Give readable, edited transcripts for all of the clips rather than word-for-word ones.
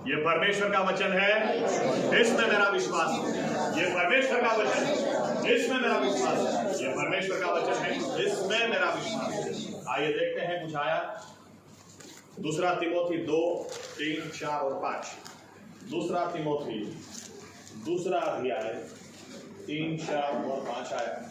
ये परमेश्वर का वचन है, इसमें मेरा विश्वास है। ये परमेश्वर का वचन है, इसमें मेरा विश्वास है। ये परमेश्वर का वचन है, इसमें मेरा विश्वास है। आइए देखते हैं कुछ आयत। दूसरा तिमोथी 2, 3, 4 और 5। दूसरा तिमोथी दूसरा अध्याय 3, 4 और 5 आयत।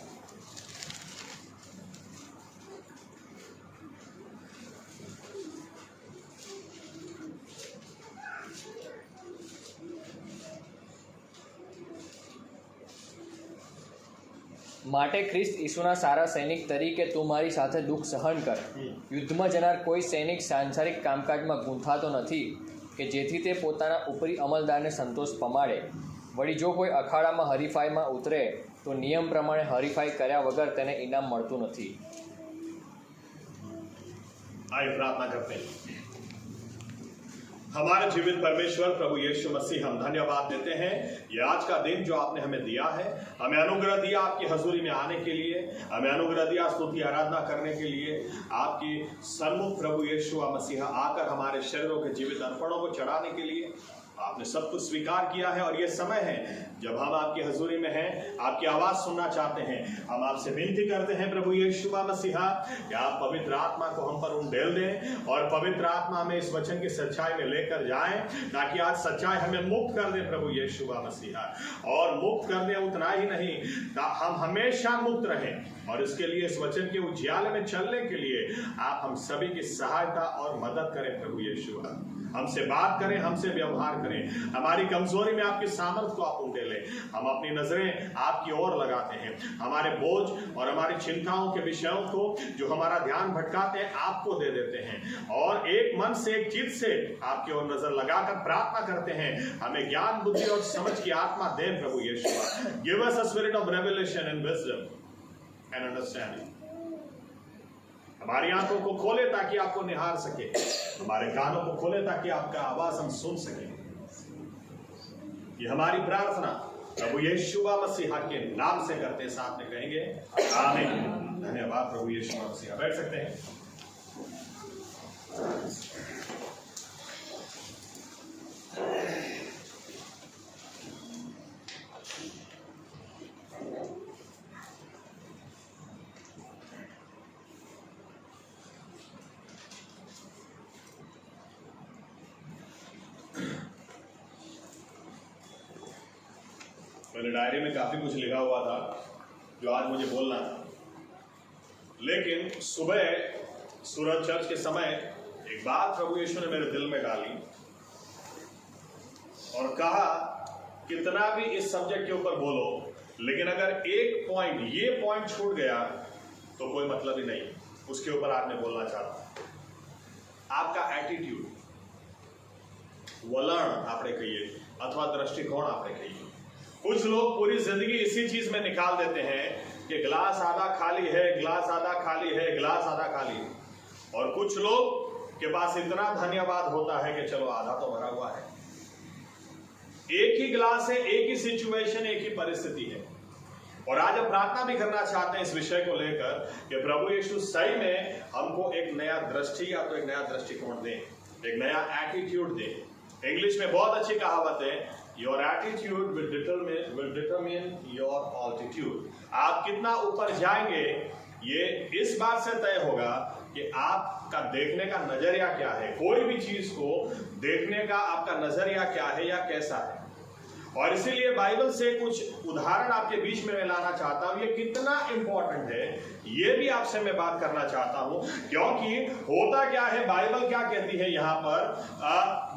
માટે ખ્રિસ્ત ઈસુના સારા સૈનિક તરીકે તું મારી સાથે દુઃખ સહન કર. યુદ્ધમાં જનાર કોઈ સૈનિક સાંસારિક કામકાજમાં ગૂંથાતો નથી કે જેથી તે પોતાના ઉપરી અમલદારને સંતોષ પમાડે. વળી જો કોઈ અખાડામાં હરીફાઈમાં ઉતરે તો નિયમ પ્રમાણે હરીફાઈ કર્યા વગર તેને ઇનામ મળતું નથી. आइए प्रार्थना करते हैं। हमारे जीवित परमेश्वर प्रभु यीशु मसीह, हम धन्यवाद देते हैं ये आज का दिन जो आपने हमें दिया है। हमें अनुग्रह दिया आपकी हजूरी में आने के लिए, हमें अनुग्रह दिया स्तुति आराधना करने के लिए। आपकी सन्मुख प्रभु यीशु मसीह आकर हमारे शरीरों के जीवित अर्पणों को चढ़ाने के लिए आपने सब कुछ स्वीकार किया है। और ये समय है जब हम आपकी हजूरी में हैं, आपकी आवाज सुनना चाहते हैं। हम आपसे विनती करते हैं प्रभु यीशु मसीह कि आप पवित्र आत्मा को हम पर उंडेल दें और पवित्र आत्मा में इस वचन की सच्चाई में लेकर जाएं, ताकि आज सच्चाई हमें मुक्त कर दे प्रभु यीशु मसीह। और मुक्त कर दे उतना ही नहीं, हम हमेशा मुक्त रहें। और इसके लिए इस वचन के उजियाले में चलने के लिए आप हम सभी की सहायता और मदद करें प्रभु यीशु। हमसे बात करें, हमसे व्यवहार करें। हमारी कमजोरी में आपकी सामर्थ्य को आप उंडेलें। हम अपनी नजरें आपकी ओर लगाते हैं। हमारे बोझ और हमारी चिंताओं के विषयों को जो हमारा ध्यान भटकाते हैं आपको दे देते हैं और एक मन से, एक चित्त से आपकी ओर नजर लगाकर प्रार्थना करते हैं। हमें ज्ञान, बुद्धि और समझ की आत्मा दें प्रभु यीशु। Give us a spirit of revelation and wisdom and understanding. हमारी आंखों को खोले ताकि आपको निहार सके, हमारे कानों को खोले ताकि आपका आवाज हम सुन सके। ये हमारी प्रार्थना प्रभु यीशु मसीह के नाम से करते, साथ में कहेंगे आमीन। धन्यवाद प्रभु यीशु मसीह। बैठ सकते हैं। मेरे डायरी में काफी कुछ लिखा हुआ था जो आज मुझे बोलना था, लेकिन सुबह सूरज चर्च के समय एक बात प्रभु यीशु ने मेरे दिल में डाली और कहा कितना भी इस सब्जेक्ट के ऊपर बोलो, लेकिन अगर एक पॉइंट, ये पॉइंट छूट गया तो कोई मतलब ही नहीं। उसके ऊपर आज मैं बोलना चाहता हूं। आपका एटीट्यूड, वलण आपने कहिए अथवा दृष्टिकोण आपने कहिए। कुछ लोग पूरी जिंदगी इसी चीज में निकाल देते हैं कि गिलास आधा खाली है, गिलास आधा खाली है, गिलास आधा खाली है। और कुछ लोग के पास इतना धन्यवाद होता है कि चलो आधा तो भरा हुआ है। एक ही गिलास है, एक ही सिचुएशन, एक ही परिस्थिति है। और आज हम प्रार्थना भी करना चाहते हैं इस विषय को लेकर कि प्रभु यीशु सही में हमको एक नया दृष्टि या तो एक नया दृष्टिकोण दें, एक नया एटीट्यूड दें। इंग्लिश में बहुत अच्छी कहावत है, your attitude will determine your altitude. आप कितना ऊपर जाएंगे ये इस बात से तय होगा कि आपका देखने का नजरिया क्या है। कोई भी चीज को देखने का आपका नजरिया क्या है या कैसा है। और इसीलिए बाइबल से कुछ उदाहरण आपके बीच में मैं लाना चाहता हूं। ये कितना इंपॉर्टेंट है ये भी आपसे मैं बात करना चाहता हूं, क्योंकि होता क्या है, बाइबल क्या कहती है यहां पर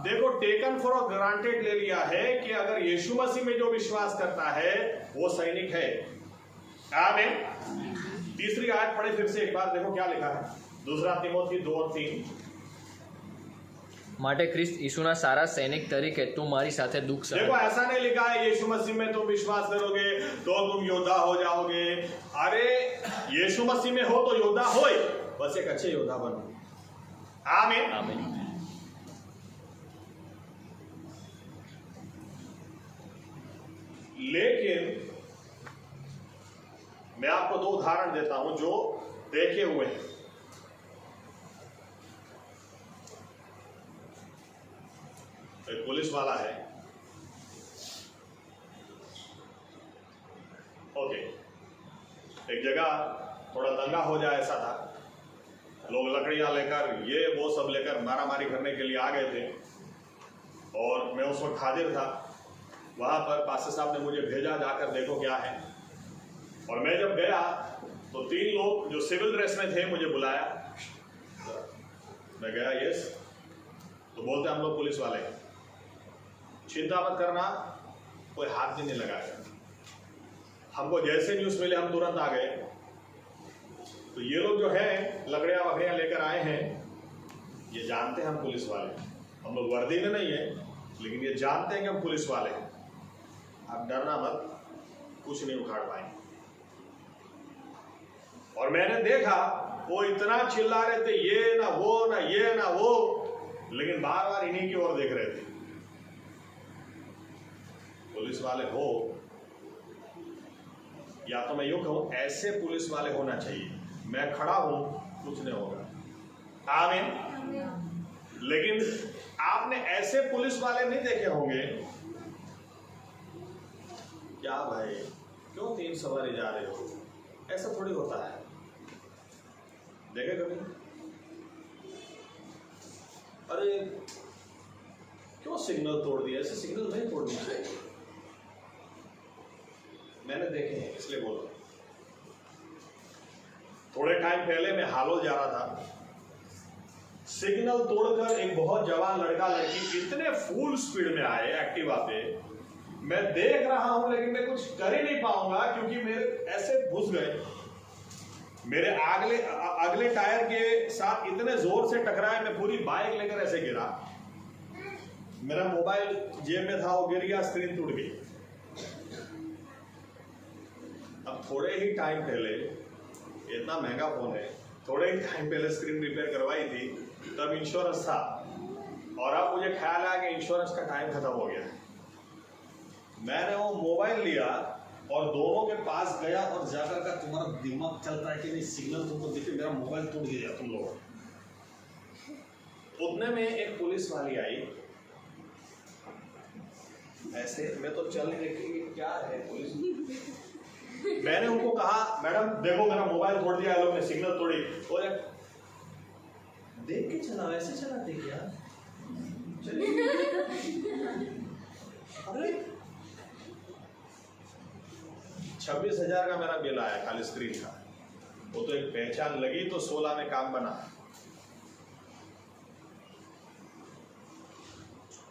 देखो, टेकन फॉर ग्रांटेड ले लिया है कि अगर यीशु मसीह में जो विश्वास करता है वो सैनिक है। आमीन। तीसरी आयत पढ़े फिर से एक बार, देखो क्या लिखा है। दूसरा तिमोथी 2 और 3। માટે ખ્રિસ્ત ઈસુના સારા સૈનિક તરીકે તું મારી સાથે દુઃખ સહન. देखो ऐसा नहीं लिखा है यीशु मसीह में तुम विश्वास करोगे तो तुम योद्धा हो जाओगे। अरे यीशु मसीह में हो तो योद्धा हो, बस एक अच्छे योद्धा बनो। आमीन। આમીન. लेकिन मैं आपको 2 उदाहरण देता हूं जो देखे हुए हैं। एक पुलिस वाला है, ओके, एक जगह थोड़ा दंगा हो जाए ऐसा था, लोग लकड़ियां लेकर ये वो सब लेकर मारामारी करने के लिए आ गए थे और मैं उस वक्त हाजिर था। वहां पर पास्टर साहब ने मुझे भेजा, जाकर देखो क्या है। और मैं जब गया तो 3 लोग जो सिविल ड्रेस में थे मुझे बुलाया, मैं गया, यस, तो बोलते हम लोग पुलिस वाले हैं, चिंता मत करना, कोई हाथ भी नहीं लगाएगा। हमको जैसे न्यूज़ मिले हम तुरंत आ गए। तो ये लोग जो हैं लकड़ियां वकड़ियां लेकर आए हैं, ये जानते हैं हम पुलिस वाले, हम लोग वर्दी में नहीं है लेकिन ये जानते हैं कि हम पुलिस वाले हैं। आप डरना मत, कुछ नहीं उखाड़ पाएंगे। और मैंने देखा वो इतना चिल्ला रहे थे, ये ना वो ना ये ना वो, लेकिन बार बार इन्हीं की ओर देख रहे थे। पुलिस वाले हो, या तो मैं यूं कहूं ऐसे पुलिस वाले होना चाहिए, मैं खड़ा हूं कुछ नहीं होगा, आमीन। लेकिन आपने ऐसे पुलिस वाले नहीं देखे होंगे, क्या भाई क्यों 3 सवारी जा रहे हो, ऐसा थोड़ी होता है, देखे कभी? अरे क्यों सिग्नल तोड़ दिया, ऐसे सिग्नल नहीं तोड़नी चाहिए। मैंने देखे हैं इसलिए बोल रहा हूं। थोड़े टाइम पहले मैं हालोल जा रहा था, सिग्नल तोड़कर एक बहुत जवान लड़का लड़की इतने फुल स्पीड में आए एक्टिवा पे, मैं देख रहा हूं लेकिन मैं कुछ कर ही नहीं पाऊंगा क्योंकि मेरे ऐसे घुस गए, मेरे अगले टायर के साथ इतने जोर से टकराए, मैं पूरी बाइक लेकर ऐसे गिरा, मेरा मोबाइल जेब में था, वो गिर गया, स्क्रीन टूट गई। अब थोड़े ही टाइम पहले, इतना महंगा फोन है, थोड़े ही टाइम पहले स्क्रीन रिपेयर करवाई थी, तब इंश्योरेंस था, और अब मुझे ख्याल आया कि इंश्योरेंस का टाइम खत्म हो गया। मैंने वो मोबाइल लिया और दोनों के पास गया और जाकर का तुम्हारा दिमाग चलता है कि नहीं, सिग्नल तुमको दिखे, मेरा मोबाइल टूट गया तुम लोगों। उतने में एक पुलिस वाली आई, ऐसे मैं तो चल नहीं देखी क्या है पुलिस। मैंने उनको कहा मैडम देखो मेरा मोबाइल तोड़ दिया है लोग ने, सिग्नल तोड़ी। और देख के चला, ऐसे चलाते क्या? अरे 26,000 का मेरा बिल आया खाली स्क्रीन का, वो तो एक पहचान लगी तो 16 में काम बना।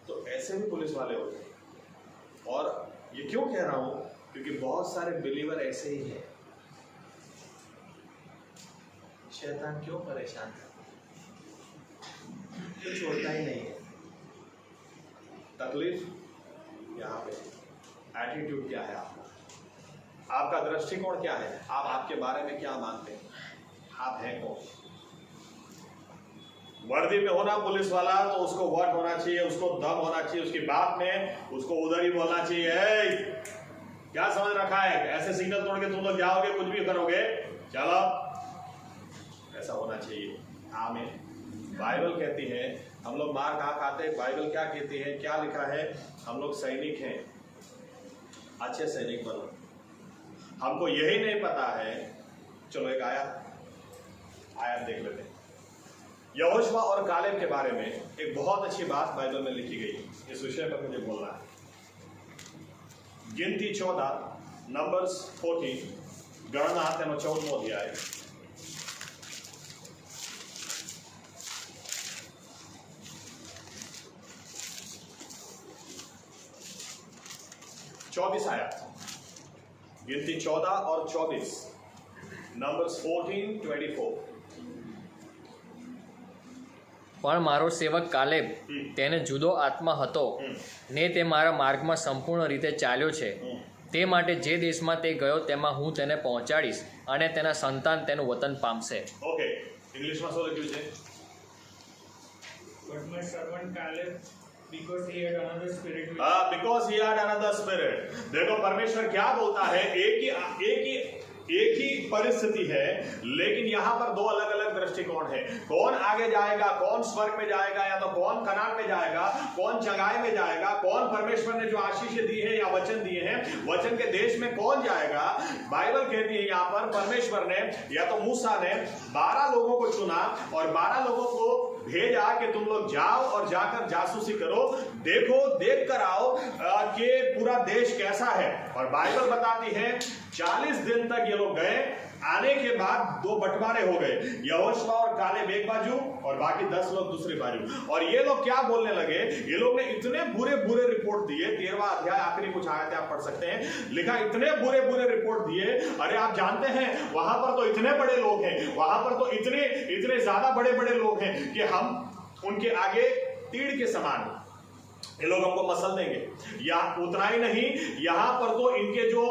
तो ऐसे भी पुलिस वाले होते हैं। और ये क्यों कह रहा हूं, क्योंकि बहुत सारे बिलीवर ऐसे ही हैं। शैतान क्यों परेशान है, कुछ छोड़ता ही नहीं है। तकलीफ यहाँ पे, एटीट्यूड क्या है आपका, आपका दृष्टिकोण क्या है, आप आपके बारे में क्या मानते हैं, आप हैं कौन? वर्दी में होना पुलिस वाला तो उसको वर्ड होना चाहिए, उसको दम होना चाहिए, उसकी बात में उसको उधर ही बोलना चाहिए। क्या समझ रखा है, ऐसे सिग्नल तोड़ के तुम लोग जाओगे कुछ भी करोगे, चलो, ऐसा होना चाहिए। आमीन। बाइबल कहती है, हम लोग मार कहाँ खाते हैं, बाइबल क्या कहती है, क्या लिखा है, हम लोग सैनिक हैं, अच्छे सैनिक बनो। हमको यही नहीं पता है, चलो एक आयत देख लेते हैं। यहोशुआ और कालेब के बारे में एक बहुत अच्छी बात बाइबल में लिखी गई, इस विषय पर मुझे बोलना है। गिनती 14 नंबर्स 14 गणना 14 अध्याय 24 आयत, गिनती 14 और 24 नंबर्स 14-24। પણ મારો સેવક કાલેબ તેને જુદો આત્મા હતો ને તે મારા માર્ગમાં સંપૂર્ણ રીતે ચાલ્યો છે, તે માટે જે દેશમાં તે ગયો તેમાં હું તેને પહોંચાડીશ અને તેના સંતાન તેનું વતન પામશે. ઓકે, ઇંગ્લિશમાં શું લખ્યું છે? But my servant Caleb, because he had another spirit with because he had another spirit. देखो परमेश्वर क्या बोलता है, एक ही एक ही परिस्थिति है, लेकिन यहां पर दो अलग अलग दृष्टिकोण है। कौन आगे जाएगा, कौन स्वर्ग में जाएगा, या तो कौन कनान में जाएगा, कौन चंगाई में जाएगा, कौन परमेश्वर ने जो आशीष दी है या वचन दिए हैं वचन के देश में कौन जाएगा। बाइबल कहती है यहां पर परमेश्वर ने या तो मूसा ने 12 लोगों को चुना और 12 लोगों को भेजा कि तुम लोग जाओ और जाकर जासूसी करो, देखो, देख कर आओ कि पूरा देश कैसा है। और बाइबल बताती है 40 दिन तक ये लोग गए, आने के बाद दो बंटवारे हो गए, यहोशुआ और कालेब एक बाजू और बाकी 10 लोग दूसरी बाजू। और ये लोग क्या बोलने लगे, ये लोग ने इतने बुरे बुरे रिपोर्ट दिए, 13वां अध्याय आखिरी कुछ आयतें आप पढ़ सकते हैं, लिखा इतने बुरे बुरे रिपोर्ट दिए, अरे आप जानते हैं वहां पर तो इतने बड़े लोग हैं, वहां पर तो इतने ज्यादा बड़े बड़े लोग हैं कि हम उनके आगे तीड़ के समान, ये लोग हमको मसल देंगे। या उतना ही नहीं, यहां पर तो इनके जो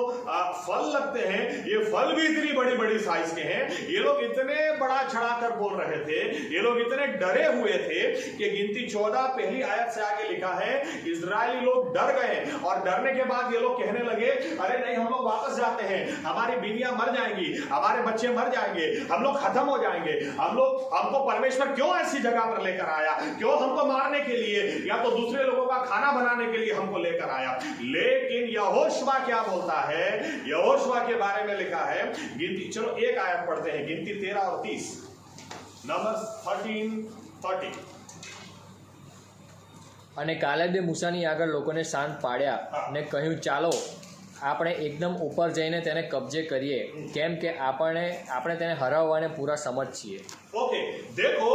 फल लगते हैं, ये फल भी इतनी बड़ी बड़ी साइज के हैं। ये लोग इतने बड़ा चढ़ाकर बोल रहे थे, ये लोग इतने डरे हुए थे कि गिनती 14 पहली आयत से आगे लिखा है, इजरायली लोग डर गए और डरने के बाद ये लोग कहने लगे, अरे नहीं, हम लोग वापस जाते हैं, हमारी बीवियां मर जाएंगी, हमारे बच्चे मर जाएंगे, हम लोग खत्म हो जाएंगे, हमको परमेश्वर क्यों ऐसी जगह पर लेकर आया, क्यों हमको मारने के लिए या तो दूसरे लोगों का खाना बनाने के लिए हमको लेकर आया। लेकिन यहोशुआ क्या बोलता है, यहोशुआ के बारे में लिखा है गिनती, चलो एक आयत पढ़ते हैं, गिनती 13 और 30, नंबर 13:30। અને કાલેબે મૂસાની આગળ લોકોને શાંત પાડ્યા ને કહ્યું, ચાલો આપણે એકદમ ઉપર જઈને તેને કબજે કરીએ, કેમ કે આપણે તેને હરાવવાને પૂરા સમજ છીએ। ओके, देखो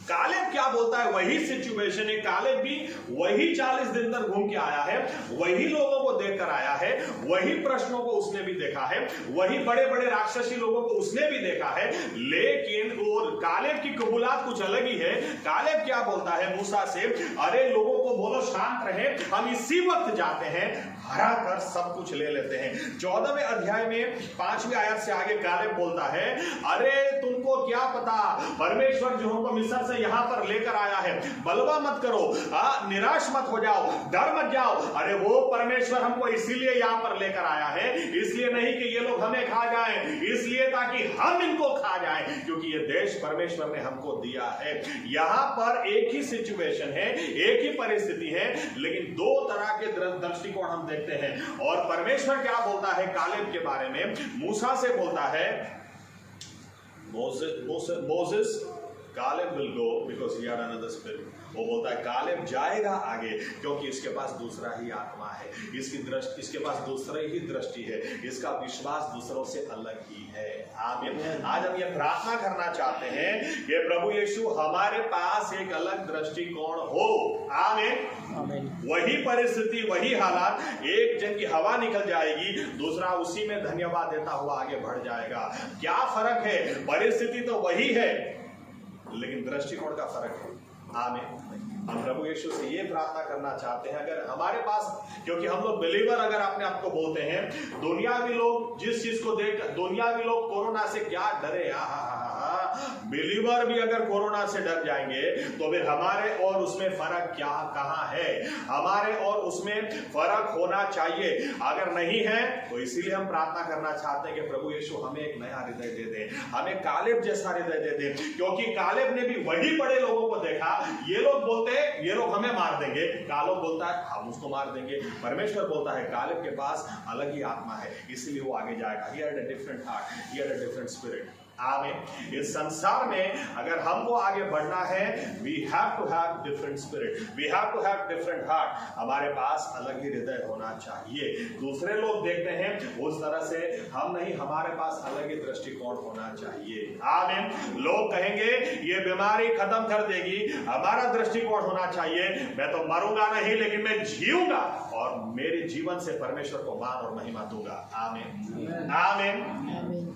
कालेब क्या बोलता है, वही सिचुएशन है, कालेब भी वही 40 दिन तक घूम के आया है, वही लोगों को देखकर आया है, वही प्रश्नों को उसने भी देखा है, वही बड़े बड़े राक्षसी लोगों को उसने भी देखा है। लेकिन वो कालेब की कबूलात कुछ अलग ही है। कालेब क्या बोलता है मूसा से, अरे लोगों को बोलो शांत रहे, हम इसी वक्त जाते हैं, हरा कर सब कुछ ले लेते हैं। 14वें अध्याय में 5वीं आयत से आगे कालेब बोलता है, अरे तुमको क्या पता, परमेश्वर जो हमको मिस्र से यहां पर लेकर आया है, बलवा मत करो, निराश मत हो जाओ, डर मत जाओ। अरे वो परमेश्वर हमको इसीलिए यहां पर लेकर आया है, इसलिए नहीं कि ये लोग हमें खा जाएं, इसलिए ताकि हम इनको खा जाएं, क्योंकि ये देश परमेश्वर ने हमको दिया है। यहां पर एक ही सिचुएशन है, एक ही परिस्थिति है, लेकिन दो तरह के दृष्टिकोण हम देखते हैं। और परमेश्वर क्या बोलता है कालेब के बारे में, मूसा से बोलता है, Moses Caleb will go because he had another spirit. वो बोलता है कालेब जाएगा आगे क्योंकि इसके पास दूसरा ही आत्मा है, इसके पास दूसरी ही दृष्टि है, इसका विश्वास दूसरों से अलग ही है। आमीन। आज हम ये प्रार्थना करना चाहते हैं कि प्रभु यीशु हमारे पास एक अलग दृष्टिकोण हो। आमीन। वही परिस्थिति, वही हालात, एक जन की हवा निकल जाएगी, दूसरा उसी में धन्यवाद देता हुआ आगे बढ़ जाएगा। क्या फर्क है? परिस्थिति तो वही है, लेकिन दृष्टिकोण का फर्क है। आमीन। हम प्रभु यीशु से ये प्रार्थना करना चाहते हैं, अगर हमारे पास, क्योंकि हम लोग बिलीवर अगर अपने आप को बोलते हैं, दुनियावी लोग जिस चीज को देख, दुनियावी लोग कोरोना से क्या डरे, बिलीवर भी अगर कोरोना से डर जाएंगे तो फिर हमारे और उसमें फर्क क्या कहां है? हमारे और उसमें फर्क होना चाहिए। अगर नहीं है तो इसीलिए हम प्रार्थना करना चाहते हैं कि प्रभु यीशु हमें एक नया हृदय दे दे, हमें कालेब जैसा हृदय दे दे, क्योंकि कालेब ने भी वही बड़े लोगों को देखा। ये लोग बोलते हैं ये लोग हमें मार देंगे, कालेब बोलता है हम उसको मार देंगे। परमेश्वर बोलता है कालेब के पास अलग ही आत्मा है, इसलिए वो आगे जाएगा। He had a different heart, he had a different spirit। आमीन। इस संसार में अगर हमको आगे बढ़ना है, we have to have different spirit, we have to have different heart। हमारे पास अलग ही हृदय होना चाहिए। दूसरे लोग देखते हैं उस तरह से हम नहीं, हमारे पास अलग ही दृष्टिकोण होना चाहिए। आमीन। लोग कहेंगे ये बीमारी खत्म कर देगी, हमारा दृष्टिकोण होना चाहिए, मैं तो मरूंगा नहीं लेकिन मैं जीऊंगा और मेरे जीवन से परमेश्वर को मान और महिमा दूंगा। आमीन। आमीन।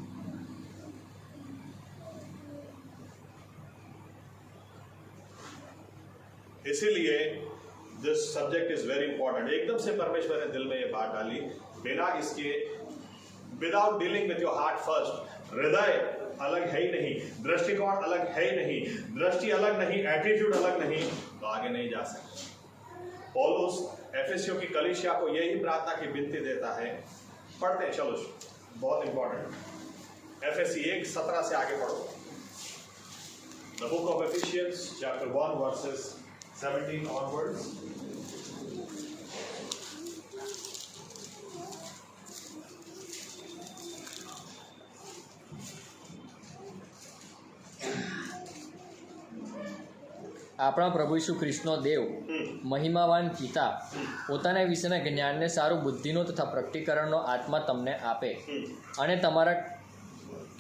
इसीलिए this subject is very important. एकदम से परमेश्वर ने दिल में ये बात डाली, बिना इसके, without dealing with your heart first. हृदय अलग है ही नहीं, दृष्टिकोण अलग है ही नहीं, दृष्टि अलग नहीं, एटीट्यूड अलग नहीं, तो आगे नहीं जा सकते। पौलुस एफेसियों की कलीसिया को यही प्रार्थना की विनती देता है। पढ़ते हैं, चलो बहुत इंपॉर्टेंट। एफएसी 1:17 से आगे पढ़ो। The book of efficiency chapter 1 versus 17 onwards. આપણા પ્રભુ ઈસુ ખ્રિસ્તનો દેવ મહિમાવાન પિતા પોતાના વિશેના જ્ઞાનને સારું બુદ્ધિનો તથા પ્રકટીકરણનો આત્મા તમને આપે અને તમારા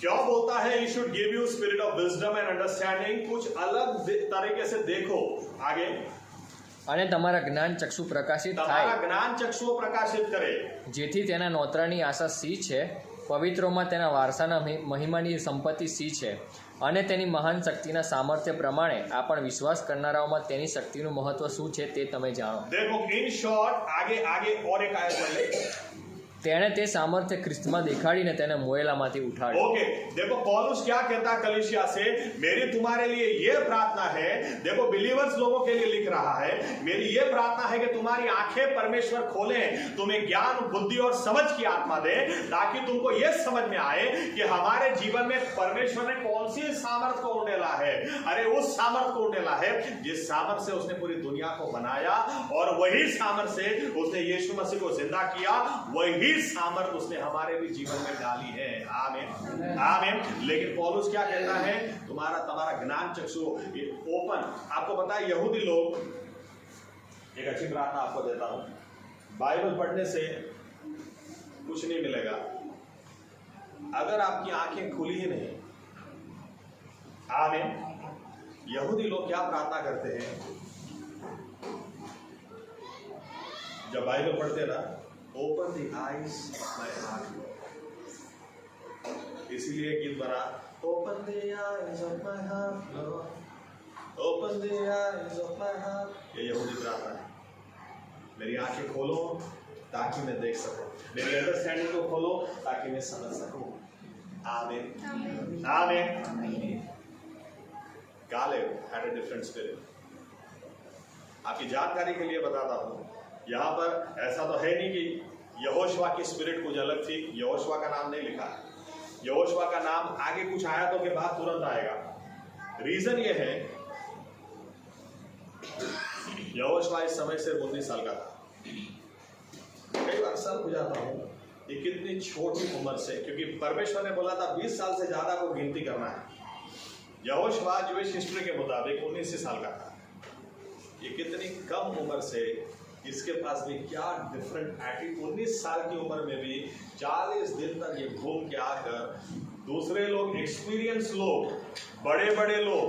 क्या बोलता है? He should give you spirit of wisdom and understanding। कुछ अलग तरीके से देखो आगे। અને તમારા જ્ઞાન ચક્ષુ પ્રકાશિત તમારા થાય જ્ઞાન ચક્ષુઓ પ્રકાશિત કરે, જેથી તેના નોતરાની આશા સી છે, પવિત્રોમાં તેના વારસાના મહિમાની સંપત્તિ सी છે અને તેની મહાન શક્તિના સામર્થ્ય પ્રમાણે આ પણ વિશ્વાસ કરનારાઓમાં તેની શક્તિનું મહત્વ શું છે તે તમે જાણો। देखो इन शॉर्ट आगे आगे और एक आयत पढ़ ले। તેણે તે સામર્થ્ય ખ્રિસ્તમાં દેખાડીને તેને મોયેલામાંથી ઉઠાડ્યો। ओके, देखो पौलुस क्या कहता है कलीसिया से? मेरी तुम्हारे लिए ये प्रार्थना है। देखो बिलीवर्स लोगों के लिए लिख रहा है, मेरी ये प्रार्थना है कि तुम्हारी आंखें परमेश्वर खोलें, तुम्हें ज्ञान बुद्धि और समझ की आत्मा दे, ताकि तुमको ये समझ में आए कि हमारे जीवन में परमेश्वर ने कौन सी सामर्थ को उंडेला है। अरे उस सामर्थ को उंडेला है जिस सामर्थ से उसने पूरी दुनिया को बनाया, और वही सामर्थ से उसने यीशु मसीह को जिंदा किया, वही सामर्थ उसने हमारे भी जीवन में डाली है। आमीन आमीन। लेकिन पौलुस क्या कहता है? तुम्हारा ज्ञान चक्षु ओपन। आपको पता है यहूदी लोग, एक अच्छी प्रार्थना आपको देता हूं, बाइबल पढ़ने से कुछ नहीं मिलेगा अगर आपकी आंखें खुली ही नहीं। आमीन। यहूदी लोग क्या प्रार्थना करते हैं जब बाइबल पढ़ते ना? Open the eyes of my heart. इसीलिए गीत बना, open the eyes of my heart Lord, open the eyes of my heart. ये यहूदी प्रार्थना है। मेरी आंखें खोलो ताकि मैं देख सकूं, मेरी अंडरस्टैंडिंग को खोलो ताकि मैं समझ सकूं। आमीन आमीन। Caleb had a different spirit. आपकी जानकारी के लिए बताता हूं, यहाँ पर ऐसा तो है नहीं कि यहोशुआ की स्पिरिट कुछ अलग थी। यहोशुआ का नाम नहीं लिखा है। यहोशुआ का नाम आगे कुछ आयतों के बाद तुरंत आएगा। रीजन ये है, यहोशुआ इस समय से 19 साल का था। कई बार सर हो जाता हूँ ये कितनी छोटी उम्र से, क्योंकि परमेश्वर ने बोला था 20 साल से ज्यादा को गिनती करना है। यहोशुआ ज्यूइश हिस्ट्री के मुताबिक 19 साल का था। ये कितनी कम उम्र से इसके पास भी क्या डिफरेंट एटीट्यूड। 19 साल की उम्र में भी 40 दिन तक ये घूम के आकर दूसरे लोग, एक्सपीरियंस लोग, बड़े बड़े लोग,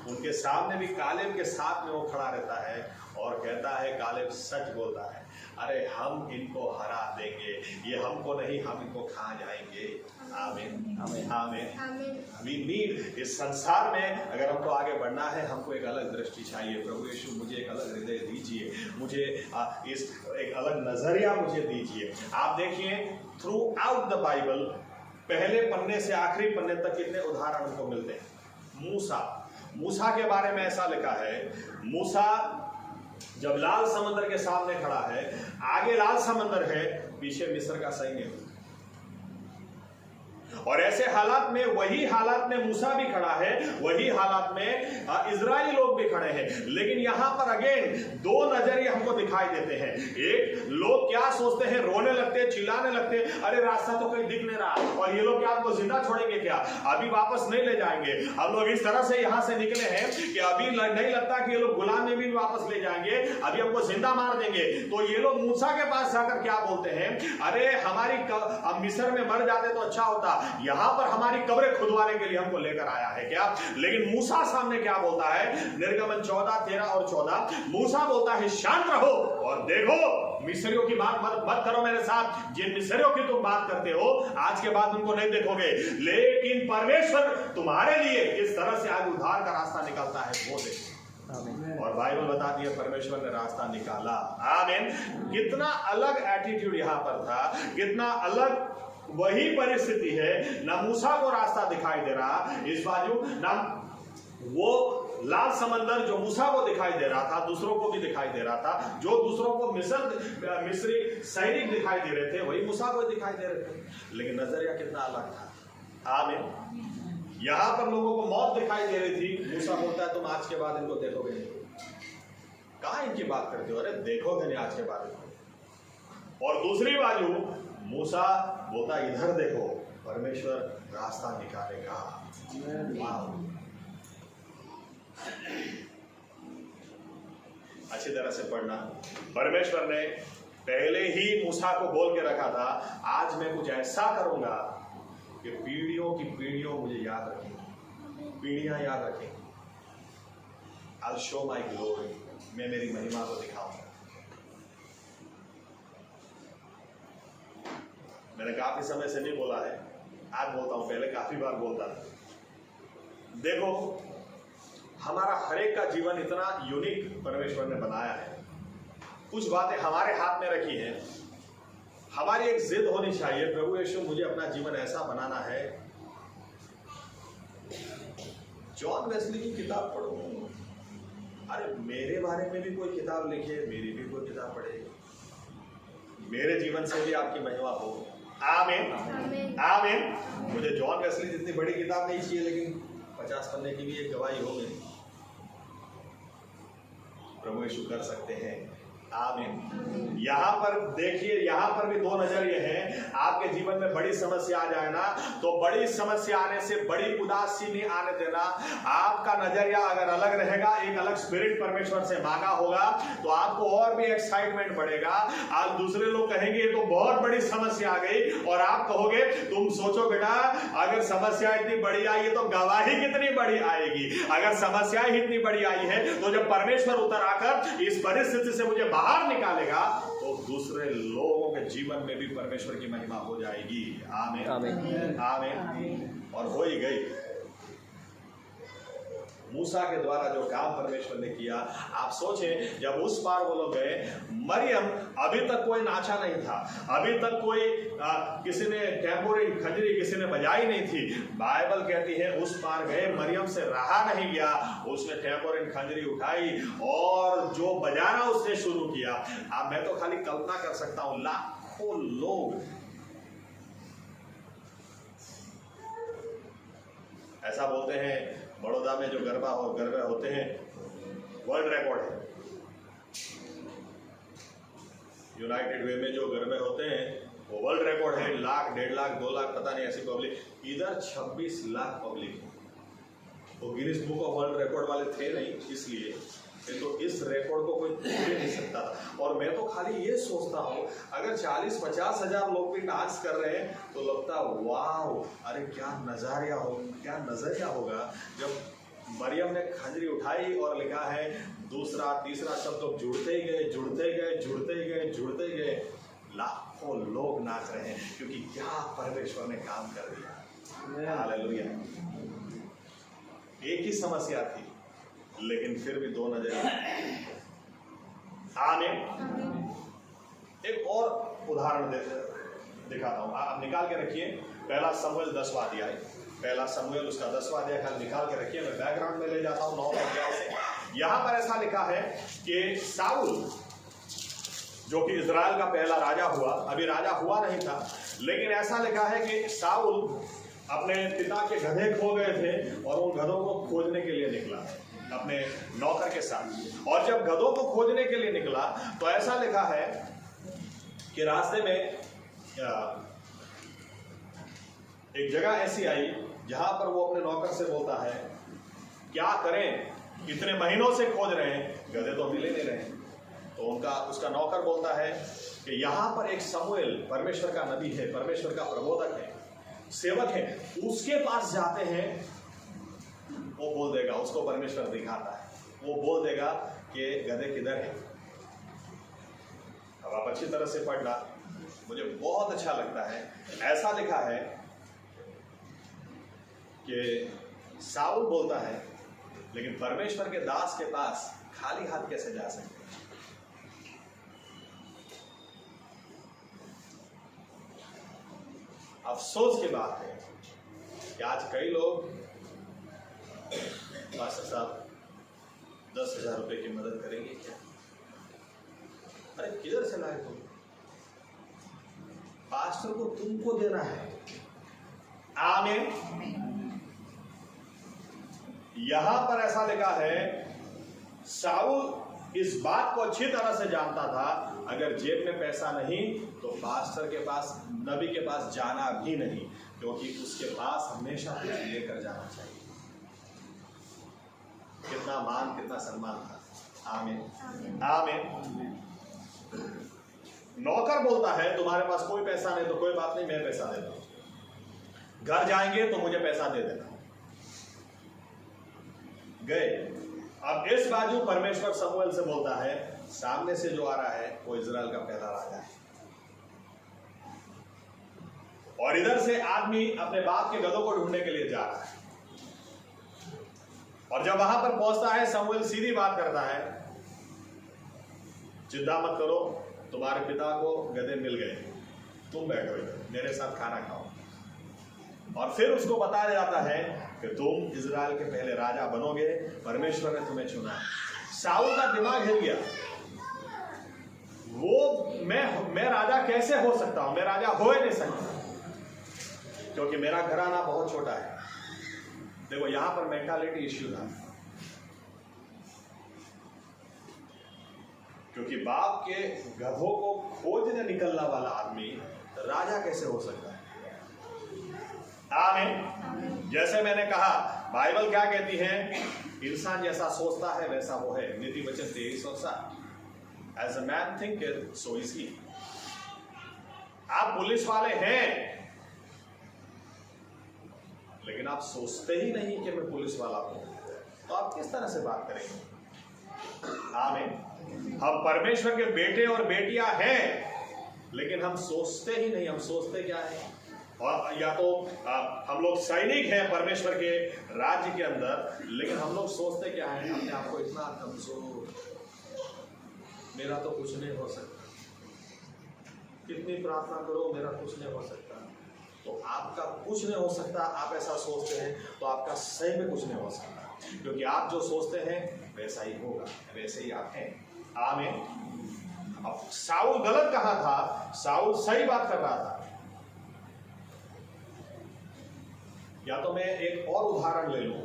उनके सामने भी कालेब के साथ में वो खड़ा रहता है और कहता है, कालेब सच बोलता है, अरे हम इनको हरा देंगे, ये हमको नहीं, हम इनको खा जाएंगे। आमीन आमीन आमीन। वी नीड, इस संसार में अगर हमको आगे बढ़ना है, हमको एक अलग दृष्टि चाहिए। प्रभु यीशु मुझे एक अलग हृदय दीजिए, मुझे इस एक अलग नजरिया मुझे दीजिए। आप देखिए थ्रू आउट द बाइबल, पहले पन्ने से आखिरी पन्ने तक कितने उदाहरण हमको मिलते हैं। मूसा के बारे में ऐसा लिखा है, मूसा जब लाल समंदर के सामने खड़ा है, आगे लाल समंदर है, पीछे मिस्र का सैन्य, और ऐसे हालात में, वही हालात में मूसा भी खड़ा है, वही हालात में इजरायली लोग भी खड़े हैं। लेकिन यहां पर अगेन दो नजरिए हमको दिखाई देते हैं। एक, लोग क्या सोचते हैं, रोने लगते हैं, चिल्लाने लगते हैं, अरे रास्ता तो कहीं दिख नहीं रहा, और ये लोग क्या हमको जिंदा छोड़ेंगे क्या, अभी वापस नहीं ले जाएंगे। हम लोग इस तरह से यहां से निकले हैं कि अभी नहीं लगता कि ये लोग गुलाम में भी वापस ले जाएंगे, अभी हमको जिंदा मार देंगे। तो ये लोग मूसा के पास जाकर क्या बोलते हैं, अरे हम मिस्र में मर जाते तो अच्छा होता, यहां पर हमारी कब्रें खुदवाने के लिए हमको लेकर आया है क्या। लेकिन मूसा सामने क्या बोलता है, निर्गमन 14, 13 और 14, मूसा बोलता है शांत रहो और देखो, मिस्रियों की बात मत करो मेरे साथ, जिन मिस्रियों की तुम बात करते हो आज के बाद उनको नहीं देखोगे, लेकिन परमेश्वर तुम्हारे लिए इस तरह से आगे उद्धार का रास्ता निकालता है वो देखो। और बाइबल बताती है परमेश्वर ने रास्ता निकाला। आमीन। कितना अलग एटीट्यूड यहां पर था, कितना अलग वही परिस्थिति है। ना मूसा को रास्ता दिखाई दे रहा इस बाजू, ना वो लाल समंदर जो मूसा को दिखाई दे रहा था, दूसरों को भी दिखाई दे रहा था, जो दूसरों को मिस्री सैनिक दिखाई दे रहे थे, वही मूसा को दिखाई दे रहे थे, लेकिन नजरिया कितना अलग था। आमीन। यहां पर लोगों को मौत दिखाई दे रही थी, मूसा बोलता है तुम आज के बाद इनको देखोगे नहीं। कहां इनकी बात करते हो? अरे देखोगे नहीं आज के बाद। और दूसरी बाजू मूसा बोलता इधर देखो, परमेश्वर रास्ता निकालेगा। अच्छी तरह से पढ़ना। परमेश्वर ने पहले ही मूसा को बोल के रखा था, आज मैं कुछ ऐसा करूंगा कि पीढ़ियों की पीढ़ियों मुझे याद रखेंगी, पीढ़ियां याद रखेंगी। I'll show my glory, मैं मेरी महिमा को दिखाऊंगा। मैंने काफी समय से नहीं बोला है, आज बोलता हूं, पहले काफी बार बोलता था। देखो, हमारा हरेक का जीवन इतना यूनिक परमेश्वर ने बनाया है। कुछ बातें हमारे हाथ में रखी हैं। हमारी एक जिद होनी चाहिए, प्रभु यीशु मुझे अपना जीवन ऐसा बनाना है। जॉन वेस्ली की किताब पढ़ो, अरे मेरे बारे में भी कोई किताब लिखे, मेरी भी कोई किताब पढ़े, मेरे जीवन से भी आपकी महिमा हो। आमीन आमीन। मुझे जॉन वेस्ली जितनी बड़ी किताब नहीं चाहिए, लेकिन 50 पन्ने की भी एक गवाही हो गई। प्रभु यीशु कर सकते हैं। आमीन। यहां पर देखिए, यहां पर भी दो नजरिए हैं। आपके जीवन में बड़ी समस्या आ जाए ना, तो बड़ी समस्या आने से बड़ी उदासी नहीं आने देना। आपका नजरिया अगर अलग रहेगा, एक अलग स्पिरिट परमेश्वर से मांगा होगा, तो आपको और भी एक्साइटमेंट बढ़ेगा। आज दूसरे लोग कहेंगे ये तो बहुत बड़ी समस्या आ गई, और आप कहोगे, तुम सोचो बेटा, अगर समस्या इतनी बड़ी आई है तो गवाही कितनी बड़ी आएगी। अगर समस्या ही इतनी बड़ी आई है, तो जब परमेश्वर उतर आकर इस परिस्थिति से मुझे बाहर निकालेगा, तो दूसरे लोगों के जीवन में भी परमेश्वर की महिमा हो जाएगी। आमीन आमीन आमीन। और हो ही गई। मूसा के द्वारा जो काम परमेश्वर ने किया, आप सोचें, जब उस पार वो लोग गए, मरियम अभी तक कोई नाचा नहीं था, अभी तक कोई किसी ने टैम्पोरिन खंजरी किसी ने बजाई नहीं थी। बाइबल कहती है उस पार गए, मरियम से रहा नहीं गया, उसने टैम्पोरिन खंजरी उठाई और जो बजाना उसने शुरू किया। अब मैं तो खाली कल्पना कर सकता हूं, लाखों लोग ऐसा बोलते हैं, बड़ौदा में जो गरबा होते हैं, वर्ल्ड रिकॉर्ड है। यूनाइटेड वे में जो गरबे होते हैं वो वर्ल्ड रिकॉर्ड है। 1 लाख, 1.5 लाख, 2 लाख, पता नहीं ऐसी पब्लिक। इधर 26 लाख पब्लिक है। वो Guinness book of world record वाले थे नहीं, इसलिए तो इस रिकॉर्ड को कोई तोड़ नहीं सकता था। और मैं तो खाली ये सोचता हूँ, अगर 40-50 हजार लोग भी डांस कर रहे हैं, तो लगता वाह, अरे क्या नजरिया होगा जब मरियम ने खंजरी उठाई और लिखा है दूसरा तीसरा शब्द तो जुड़ते गए, लाखों लोग नाच रहे हैं, क्योंकि क्या परमेश्वर ने काम कर दिया। हालेलुया। एक ही समस्या थी, लेकिन फिर भी दो नजरिए। आमीन। एक और उदाहरण दिखाता हूं, आप निकाल के रखिए। 1 शमूएल 10वां अध्याय, 1 शमूएल उसका 10वां अध्याय खाली निकाल के रखिए। मैं बैकग्राउंड में ले जाता हूं 9वें अध्याय से। यहां पर ऐसा लिखा है कि साउल, जो कि इजराइल का पहला राजा हुआ, अभी राजा हुआ नहीं था, लेकिन ऐसा लिखा है कि साउल अपने पिता के गधे खो गए थे और उन गधों को खोजने के लिए निकला अपने नौकर के साथ। और जब गधों को खोजने के लिए निकला, तो ऐसा लिखा है कि रास्ते में एक जगह ऐसी आई जहां पर वो अपने नौकर से बोलता है, क्या करें, इतने महीनों से खोज रहे हैं, गधे तो मिले नहीं रहे। तो उसका नौकर बोलता है कि यहां पर एक शमूएल परमेश्वर का नबी है, परमेश्वर का प्रबोधक है, सेवक है, उसके पास जाते हैं। वो बोल देगा, उसको परमेश्वर दिखाता है, वो बोल देगा कि गधे किधर है। अब आप अच्छी तरह से पढ़ना, मुझे बहुत अच्छा लगता है। ऐसा लिखा है कि साउल बोलता है, लेकिन परमेश्वर के दास के पास खाली हाथ कैसे जा सकते हैं। अफसोस की बात है कि आज कई लोग, मास्टर साहब 10,000 रुपए की मदद करेंगे क्या? अरे किधर से लाए तुम? पास्टर को तुमको देना है। आमीन। यहां पर ऐसा लिखा है, शाऊल इस बात को अच्छी तरह से जानता था, अगर जेब में पैसा नहीं तो पास्टर के पास, नबी के पास जाना भी नहीं, क्योंकि उसके पास हमेशा कुछ लेकर जाना चाहिए। कितना मान, कितना सम्मान था। आमीन आमीन। नौकर बोलता है तुम्हारे पास कोई पैसा नहीं तो कोई बात नहीं, मैं पैसा देता हूं, घर जाएंगे तो मुझे पैसा दे देना। गए। अब इस बाजू परमेश्वर शमूएल से बोलता है, सामने से जो आ रहा है वो इजराइल का पहला राजा है, और इधर से आदमी अपने बाप के गधों को ढूंढने के लिए जा रहा है। और जब वहां पर पहुंचता है, शमूएल सीधी बात करता है, चिंता मत करो, तुम्हारे पिता को गधे मिल गए, तुम बैठो इधर मेरे साथ खाना खाओ। और फिर उसको बताया जाता है कि तुम इजराइल के पहले राजा बनोगे, परमेश्वर ने तुम्हें चुना है। शाऊल का दिमाग हिल गया, वो मैं राजा कैसे हो सकता हूं? मैं राजा हो ही नहीं सकता, क्योंकि मेरा घराना बहुत छोटा है। देखो यहां पर मेंटालिटी इश्यू था, क्योंकि बाप के गधों को खोजने निकलने वाला आदमी राजा कैसे हो सकता है? आमीन। जैसे मैंने कहा, बाइबल क्या कहती है, इंसान जैसा सोचता है वैसा वो है। नीति वचन 23:7, as a man thinketh so is he. आप पुलिस वाले हैं, लेकिन आप सोचते ही नहीं कि मैं पुलिस वाला हूं, तो आप किस तरह से बात करेंगे? आमीन। हम परमेश्वर के बेटे और बेटियां हैं, लेकिन हम सोचते ही नहीं। हम सोचते क्या है? और या तो हम लोग सैनिक हैं परमेश्वर के राज्य के अंदर, लेकिन हम लोग सोचते क्या है? अपने आप को इतना कमजोर, मेरा तो कुछ नहीं हो सकता, कितनी प्रार्थना करो मेरा कुछ नहीं हो सकता। तो आपका कुछ नहीं हो सकता, आप ऐसा सोचते हैं, तो आपका सही में कुछ नहीं हो सकता, क्योंकि आप जो सोचते हैं वैसा ही होगा, वैसे ही आप हैं। आमीन। अब शाऊल गलत कहा था, शाऊल सही बात कर रहा था। या तो मैं एक और उदाहरण ले लूं।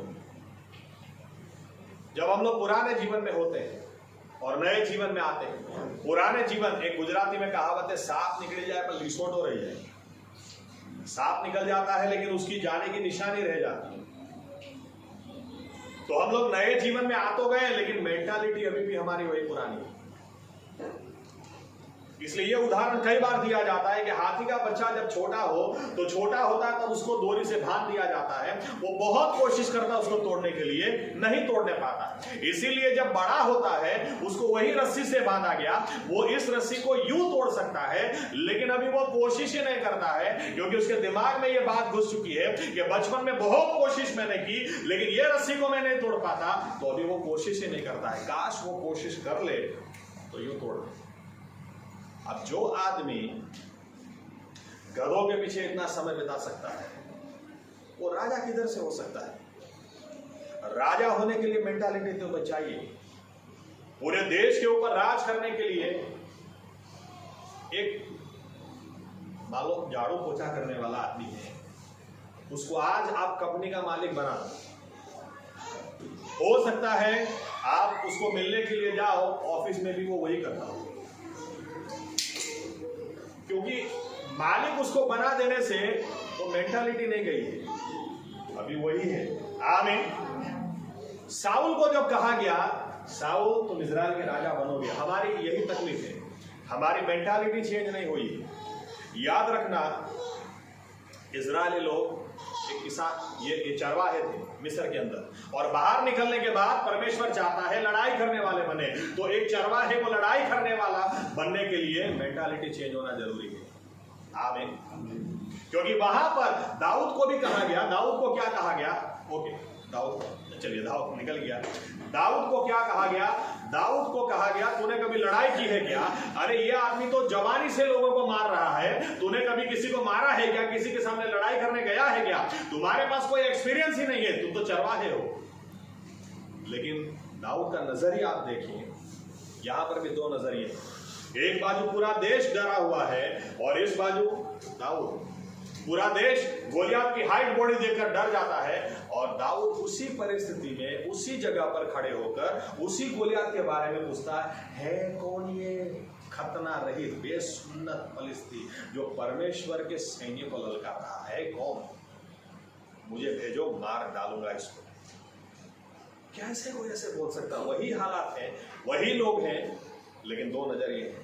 जब हम लोग पुराने जीवन में होते हैं और नए जीवन में आते हैं, पुराने जीवन, एक गुजराती में कहावत है, सांप निकल जाए पर लिसोटो रह जाए। सांप निकल जाता है लेकिन उसकी जाने की निशानी रह जाती है। तो हम लोग नए जीवन में आ तो गए, लेकिन मेंटालिटी अभी भी हमारी वही पुरानी है। इसलिए यह उदाहरण कई बार दिया जाता है कि हाथी का बच्चा जब छोटा हो तो छोटा होता है तब उसको डोरी से बांध दिया जाता है, वो बहुत कोशिश करता है उसको तोड़ने के लिए, नहीं तोड़ने पाता। इसीलिए जब बड़ा होता है उसको वही रस्सी से बांधा गया, वो इस रस्सी को यूं तोड़ सकता है, लेकिन अभी वो कोशिश ही नहीं करता है, क्योंकि उसके दिमाग में ये बात घुस चुकी है कि बचपन में बहुत कोशिश मैंने की, लेकिन ये रस्सी को मैं नहीं तोड़ पाता, तो अभी वो कोशिश ही नहीं करता है। काश वो कोशिश कर ले तो यूं तोड़ ले। अब जो आदमी गधों के पीछे इतना समय बिता सकता है, वो राजा किधर से हो सकता है? राजा होने के लिए मेंटालिटी तो चाहिए। पूरे देश के ऊपर राज करने के लिए एक मान लो झाड़ू पोछा करने वाला आदमी है, उसको आज आप कंपनी का मालिक बना दो, हो सकता है आप उसको मिलने के लिए जाओ, ऑफिस में भी वो वही करता हो, क्योंकि मालिक उसको बना देने से तो मेंटालिटी नहीं गई है, अभी वही है। आमीन। शाऊल को जब कहा गया, शाऊल तुम इजराइल के राजा बनोगे, हमारी यही तकलीफ है, हमारी मेंटालिटी चेंज नहीं हुई। याद रखना, इजरायली लोग एक किसान, ये चरवाहे थे मिस्र के अंदर, और बाहर निकलने के बाद परमेश्वर चाहता है लड़ाई करने वाले बने, तो एक चरवाहे को लड़ाई करने वाला बनने के लिए मेंटालिटी चेंज होना जरूरी है। आमीन। क्योंकि वहां पर दाऊद को भी कहा गया, दाऊद को क्या कहा गया? ओके, दाऊद, चलिए दाऊद निकल गया। दाऊद को क्या कहा गया? दाऊद को कहा गया तूने कभी लड़ाई की है क्या? अरे ये आदमी तो जवानी से लोगों को मार रहा है, तूने कभी किसी को मारा है क्या? किसी के सामने लड़ाई करने गया है क्या? तुम्हारे पास कोई एक्सपीरियंस ही नहीं है, तुम तो चरवाहे हो। लेकिन दाऊद का नजरिया आप देखिए, यहां पर भी दो नजरिए, एक बाजू पूरा देश डरा हुआ है और इस बाजू दाऊद। पूरा देश गोलियत की हाइट बॉडी देखकर डर जाता है और दाऊद उसी परिस्थिति में उसी जगह पर खड़े होकर उसी गोलियत के बारे में पूछता है कौन ये खतना रहित बेसुन्नत फलिस्ती जो परमेश्वर के सैन्य को ललकार रहा है, कौन? मुझे भेजो, मार डालूंगा इसको। कैसे कोई ऐसे बोल सकता? वही हालात हैं, वही लोग हैं, लेकिन दो नजरिए हैं।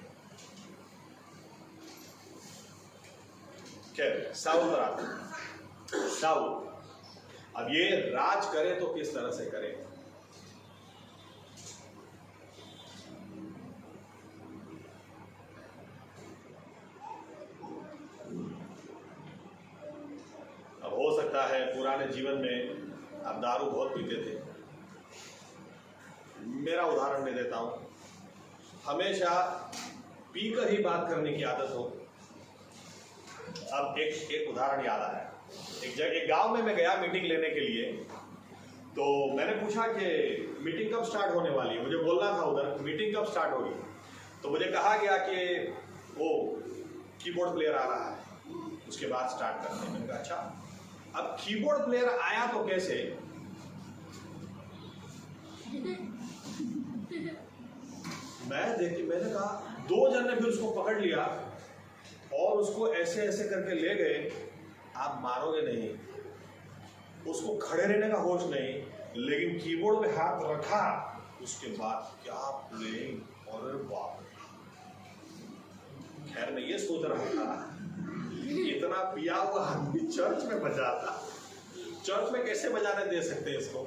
साउल पर आते हैं। साउल अब ये राज करे तो किस तरह से करे? अब हो सकता है पुराने जीवन में आप दारू बहुत पीते थे। मेरा उदाहरण मैं देता हूं, हमेशा पीकर ही बात करने की आदत हो। अब एक उदाहरण याद आया। एक गांव में मैं गया मीटिंग लेने के लिए, तो मैंने पूछा कि मीटिंग कब स्टार्ट होने वाली है। मुझे बोलना था उधर मीटिंग कब स्टार्ट होगी, तो मुझे कहा गया कि वो कीबोर्ड प्लेयर आ रहा है, उसके बाद स्टार्ट करते हैं। मैंने कहा अच्छा। अब कीबोर्ड प्लेयर आया तो कैसे? मैंने कहा, दो जन ने फिर उसको पकड़ लिया और उसको ऐसे ऐसे करके ले गए। आप मारोगे नहीं, उसको खड़े रहने का होश नहीं, लेकिन कीबोर्ड पे हाथ रखा, उसके बाद क्या प्लेइंग, और बाप। खैर मैं ये सोच रहा था इतना पिया हुआ आदमी चर्च में बजाता, चर्च में कैसे बजाने दे सकते हैं इसको?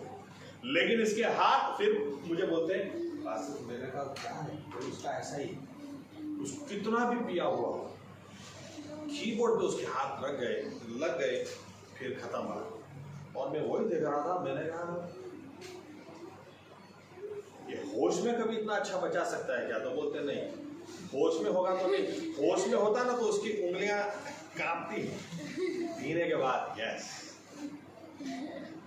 लेकिन इसके हाथ फिर मुझे बोलते हैं, मैंने कहा क्या है तो उसका ऐसा ही, उसको कितना भी पिया हुआ हो, कीबोर्ड पे उसके हाथ लग गए, फिर खत्म हुआ। और मैं वही देख रहा था, मैंने कहा ये होश में कभी इतना अच्छा बचा सकता है क्या? तो बोलते नहीं, होश में होगा तो नहीं, होश में होता ना तो उसकी उंगलियां कांपती पीने के बाद। यस,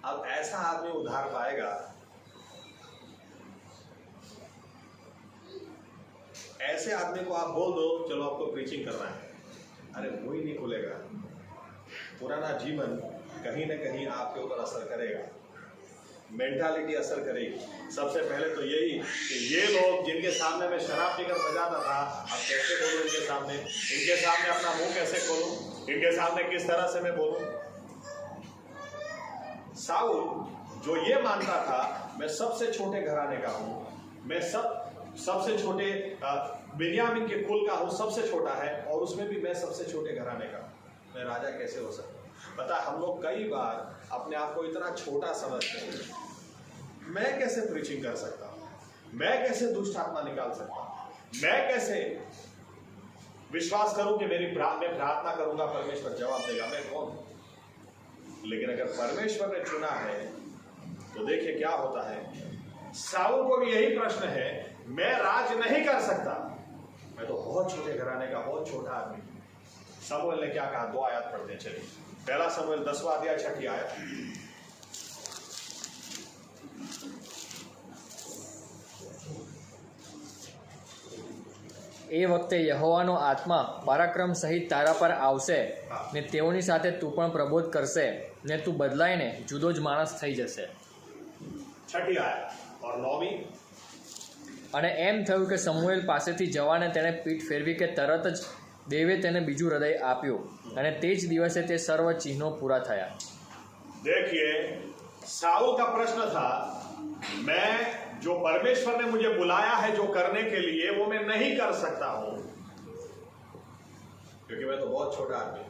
अब ऐसा आदमी उधार पाएगा। ऐसे आदमी को आप बोल दो चलो आपको प्रीचिंग करना है, अरे वो ही नहीं खुलेगा। पुराना जीवन कहीं ना कहीं आपके ऊपर असर करेगा, मेंटालिटी असर करेगी। सबसे पहले तो यही कि ये लोग जिनके सामने मैं शराब पीकर बजाता था, अब कैसे बोलूं इनके सामने अपना मुंह कैसे खोलूं, इनके सामने किस तरह से मैं बोलूं? साउल जो ये मानता था मैं सबसे छोटे घराने का हूं, मैं सबसे छोटे बिन्यामीन के कुल का हूं, सबसे छोटा है, और उसमें भी मैं सबसे छोटे घराने का, मैं राजा कैसे हो सकता? पता हम लोग कई बार अपने आप को इतना छोटा समझते हैं। मैं कैसे प्रीचिंग कर सकता हूं? मैं कैसे दुष्ट आत्मा निकाल सकता हूं? मैं कैसे विश्वास करूं कि मैं प्रार्थना करूंगा परमेश्वर जवाब देगा? मैं कौन? लेकिन अगर परमेश्वर ने चुना है तो देखिए क्या होता है। साउल को भी यही प्रश्न है, मैं राज नहीं कर सकता, मैं तो बहुत छोटे घराने का, बहुत छोटा आदमी। शमूएल ने क्या कहा? 2 आयत पढ़ते हैं, चलिए। पहला शमूएल 10वां अध्याय 6ठी आयत। એ વખતે યહોવાનો આત્મા પરાક્રમ સહિત તારા પર આવશે ને તેઓની સાથે તું પણ પ્રબોધ કરશે ને તું બદલાઈને જુદો જ માણસ થઈ જશે. 6ठी आयत और 9वीं। અને એમ થયું કે સમુએલ પાસેથી જવાને તેણે પીઠ ફેરવી કે તરત જ દેવે તેને બીજું હૃદય આપ્યું અને તે જ દિવસે તે સર્વ ચિહ્નો પૂરા થયા. देखिए साउल का प्रश्न था, मैं जो परमेश्वर ने मुझे बुलाया है जो करने के लिए वो मैं नहीं कर सकता हूं क्योंकि मैं तो बहुत छोटा आदमी।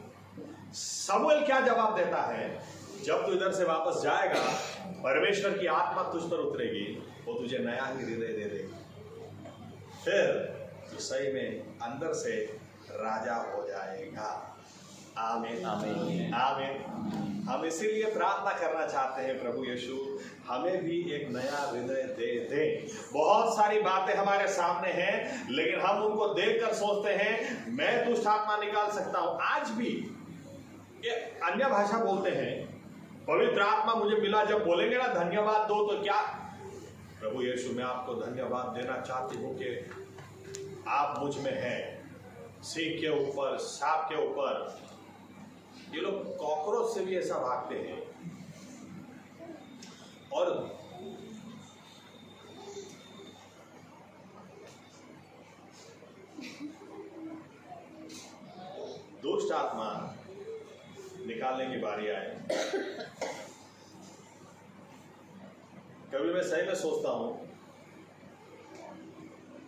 शमूएल क्या जवाब देता है? जब तू इधर से वापस जाएगा परमेश्वर की आत्मा तुझ पर उतरेगी, वो तुझे नया ही हृदय दे देगी, फिर तू सही में अंदर से राजा हो जाएगा। आमीन आमीन आमीन। हम इसीलिए प्रार्थना करना चाहते हैं, प्रभु यीशु हमें भी एक नया हृदय दे दे। बहुत सारी बातें हमारे सामने हैं लेकिन हम उनको देखकर सोचते हैं मैं दुष्ट आत्मा निकाल सकता हूं। आज भी ये अन्य भाषा बोलते हैं, पवित्र आत्मा मुझे मिला, जब बोलेंगे ना धन्यवाद दो तो क्या प्रभु यीशु, मैं आपको धन्यवाद देना चाहती हूँ कि आप मुझ में हैं। सीख के ऊपर, सांप के ऊपर, ये लोग कॉकरोच से भी ऐसा भागते हैं। और दुष्ट आत्मा निकालने की बारी आए। कभी मैं सही में सोचता हूं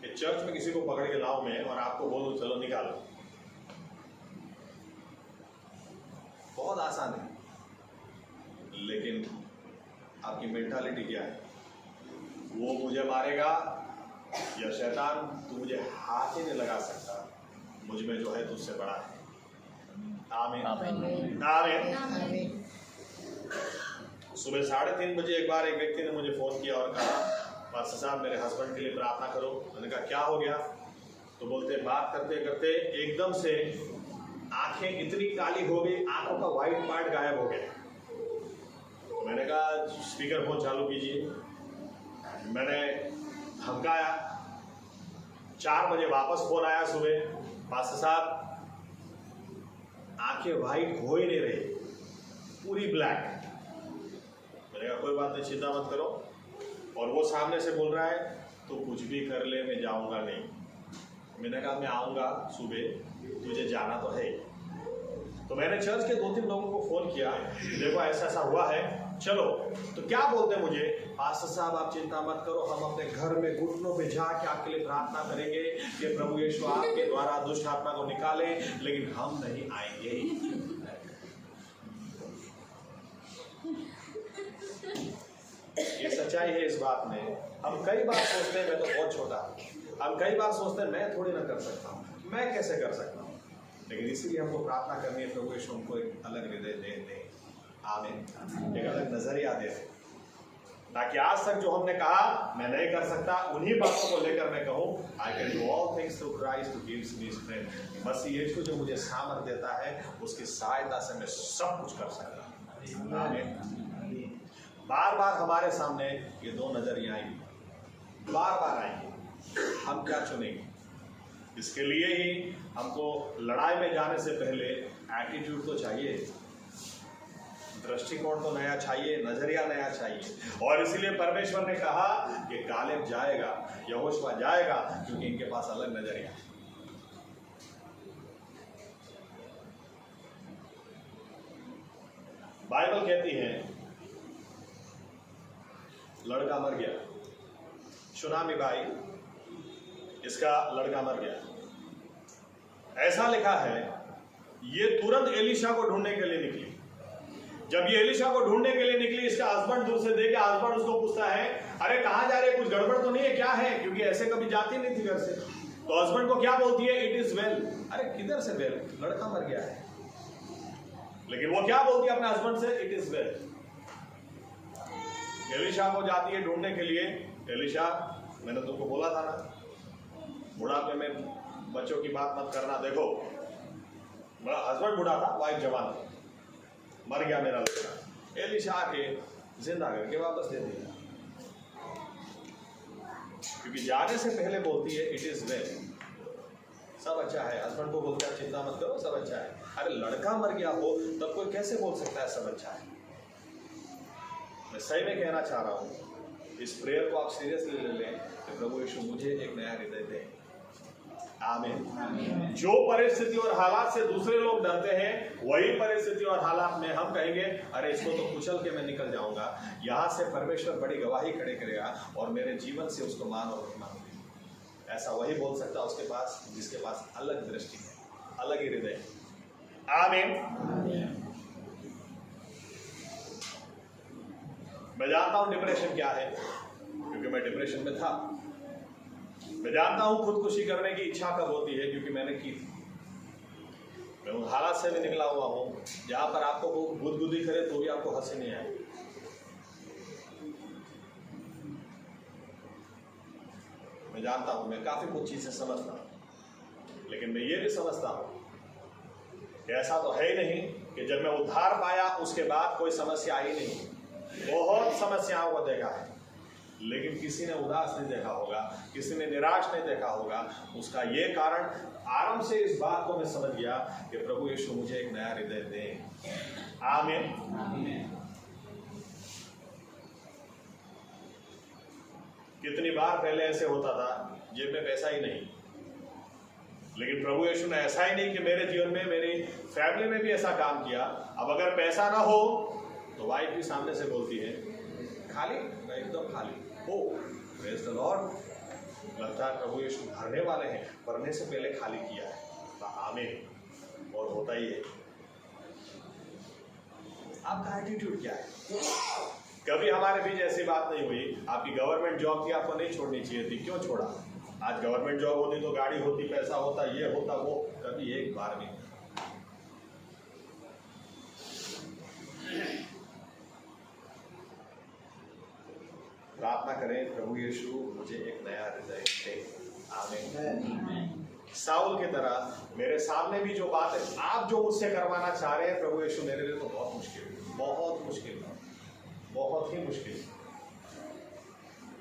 कि चर्च में किसी को पकड़ के लाऊं मैं और आपको बोलूं चलो निकालो, बहुत आसान है। लेकिन आपकी मेंटालिटी क्या है? वो मुझे मारेगा या शैतान तू मुझे हाथ ही नहीं लगा सकता, मुझ में जो है तुझसे बड़ा है। आमीन आमीन आमीन। सुबह 3:30 बजे एक बार एक व्यक्ति ने मुझे फोन किया और कहा, पास्टर साहब मेरे हस्बैंड के लिए प्रार्थना करो। मैंने कहा क्या हो गया? तो बोलते बात करते करते एकदम से आंखें इतनी काली हो गई, आंखों का व्हाइट पार्ट गायब हो गया। तो मैंने कहा स्पीकर फोन चालू कीजिए। मैंने धमकाया। 4 बजे वापस फोन आया सुबह, पास्टर साहब आंखें व्हाइट हो ही नहीं रही, पूरी ब्लैक। मैंने कहा कोई बात नहीं, चिंता मत करो। और वो सामने से बोल रहा है तो कुछ भी कर ले, मैं जाऊंगा नहीं। मैंने कहा मैं आऊंगा सुबह, तुझे जाना तो है। तो मैंने चर्च के 2-3 लोगों को फोन किया, देखो ऐसा ऐसा हुआ है, चलो। तो क्या बोलते हैं मुझे, पास्टर साहब आप चिंता मत करो, हम अपने घर में घुटनों पे जाके आपके लिए प्रार्थना करेंगे कि प्रभु यीशु आपके द्वारा दुष्ट आत्मा को निकाले, लेकिन हम नहीं आएंगे। ये सच्चाई है इस बात में। हम कई बार सोचते हैं मैं तो बहुत छोटा हूं, हम कई बार सोचते हैं मैं थोड़ी ना कर सकता हूँ, मैं कैसे कर सकता हूँ। लेकिन इसीलिए हमको प्रार्थना करनी है, प्रभु यीशु हमको एक अलग हृदय दे, आमीन, एक अलग नजरिया दे, ताकि आज तक जो हमने कहा मैं नहीं कर सकता, उन्हीं बातों को लेकर मैं कहूँ I can do all things through Christ who gives me strength. मसीह यीशु जो मुझे सामर्थ्य देता है, उसकी सहायता से मैं सब कुछ कर सकता हूँ। आमीन। बार बार हमारे सामने ये 2 नजरियां आएंगी, बार बार आएंगी। हम क्या चुनेंगे? इसके लिए ही हमको लड़ाई में जाने से पहले एटीट्यूड तो चाहिए, दृष्टिकोण तो नया चाहिए, नजरिया नया चाहिए। और इसीलिए परमेश्वर ने कहा कि कालेब जाएगा, यहोशुआ जाएगा, क्योंकि इनके पास अलग नजरिया है। बाइबल कहती है लड़का मर गया, सुनामी भाई, इसका लड़का मर गया। ऐसा लिखा है ये तुरंत एलीशा को ढूंढने के लिए निकली। जब ये एलीशा को ढूंढने के लिए निकली, इसका हस्बैंड दूर से देख के हस्बैंड उसको पूछता है, अरे कहाँ जा रहे, कुछ गड़बड़ तो नहीं है, क्या है? क्योंकि ऐसे कभी जाती नहीं थी घर से। तो हस्बैंड को क्या बोलती है? It is well. अरे किधर से वेल? लड़का मर गया है। लेकिन वो क्या बोलती है अपने हस्बैंड से? It is well. एलीशा को जाती है ढूंढने के लिए। एलीशा, मैंने तुमको बोला था ना बुढ़ापे में बच्चों की बात मत करना। देखो मेरा हस्बैंड बूढ़ा था, वाइफ जवान थी, मर गया मेरा लड़का। एलीशा आके जिंदा करके वापस दे दिया, क्योंकि जाने से पहले बोलती है इट इज वेल, सब अच्छा है। हस्बैंड को बोलता है चिंता मत करो, सब अच्छा है। अरे लड़का मर गया हो तब कोई कैसे बोल सकता है सब अच्छा है? मैं सही में कहना चाह रहा हूं, इस प्रेयर को आप सीरियसली ले लें कि प्रभु यीशु मुझे एक नया हृदय दे। आमीन। जो परिस्थिति और हालात से दूसरे लोग डरते हैं, वही परिस्थिति और हालात में हम कहेंगे अरे इसको तो कुचल के मैं निकल जाऊंगा। यहां से परमेश्वर बड़ी गवाही खड़े करेगा और मेरे जीवन से उसको मान और महिमा मिलेगी। ऐसा वही बोल सकता उसके पास जिसके पास अलग दृष्टि है, अलग हृदय है। आमीन। मैं जानता हूं डिप्रेशन क्या है, क्योंकि मैं डिप्रेशन में था। मैं जानता हूं खुदकुशी करने की इच्छा कब होती है, क्योंकि मैंने की थी। मैं उन हालात से भी निकला हुआ हूं जहां पर आपको गुदगुदी करे तो भी आपको हंसी नहीं आए। मैं जानता हूं, मैं काफी कुछ चीजें समझता हूं, लेकिन मैं ये भी समझता हूं कि ऐसा तो है ही नहीं कि जब मैं उद्धार पाया उसके बाद कोई समस्या आई नहीं। बहुत समस्याओं को देखा है, लेकिन किसी ने उदास नहीं देखा होगा, किसी ने निराश नहीं देखा होगा। उसका ये कारण आराम से इस बात को मैं समझ गया कि प्रभु यीशु मुझे एक नया हृदय दे। आमीन। कितनी बार पहले ऐसे होता था, जेब में पैसा ही नहीं, लेकिन प्रभु यीशु ने ऐसा ही नहीं कि मेरे जीवन में, मेरी फैमिली में भी ऐसा काम किया। अब अगर पैसा ना हो तो वाइफ भी सामने से बोलती है खाली, एकदम खाली हो। Praise the Lord. लगता है प्रभु यीशु भरने वाले हैं, भरने से पहले खाली किया है। तो आमीन। और होता ही है। आपका एटीट्यूड क्या है? कभी हमारे बीच ऐसी बात नहीं हुई, आपकी गवर्नमेंट जॉब थी, आपको नहीं छोड़नी चाहिए थी, क्यों छोड़ा? आज गवर्नमेंट जॉब होती तो गाड़ी होती, पैसा होता, ये होता, वो, कभी एक बार भी। प्रार्थना करें, प्रभु यीशु मुझे एक नया हृदय दे। आमीन। साउल की तरह मेरे सामने भी जो बात है, आप जो मुझसे करवाना चाह रहे हैं प्रभु यीशु, मेरे लिए तो बहुत मुश्किल, बहुत मुश्किल, बहुत ही मुश्किल।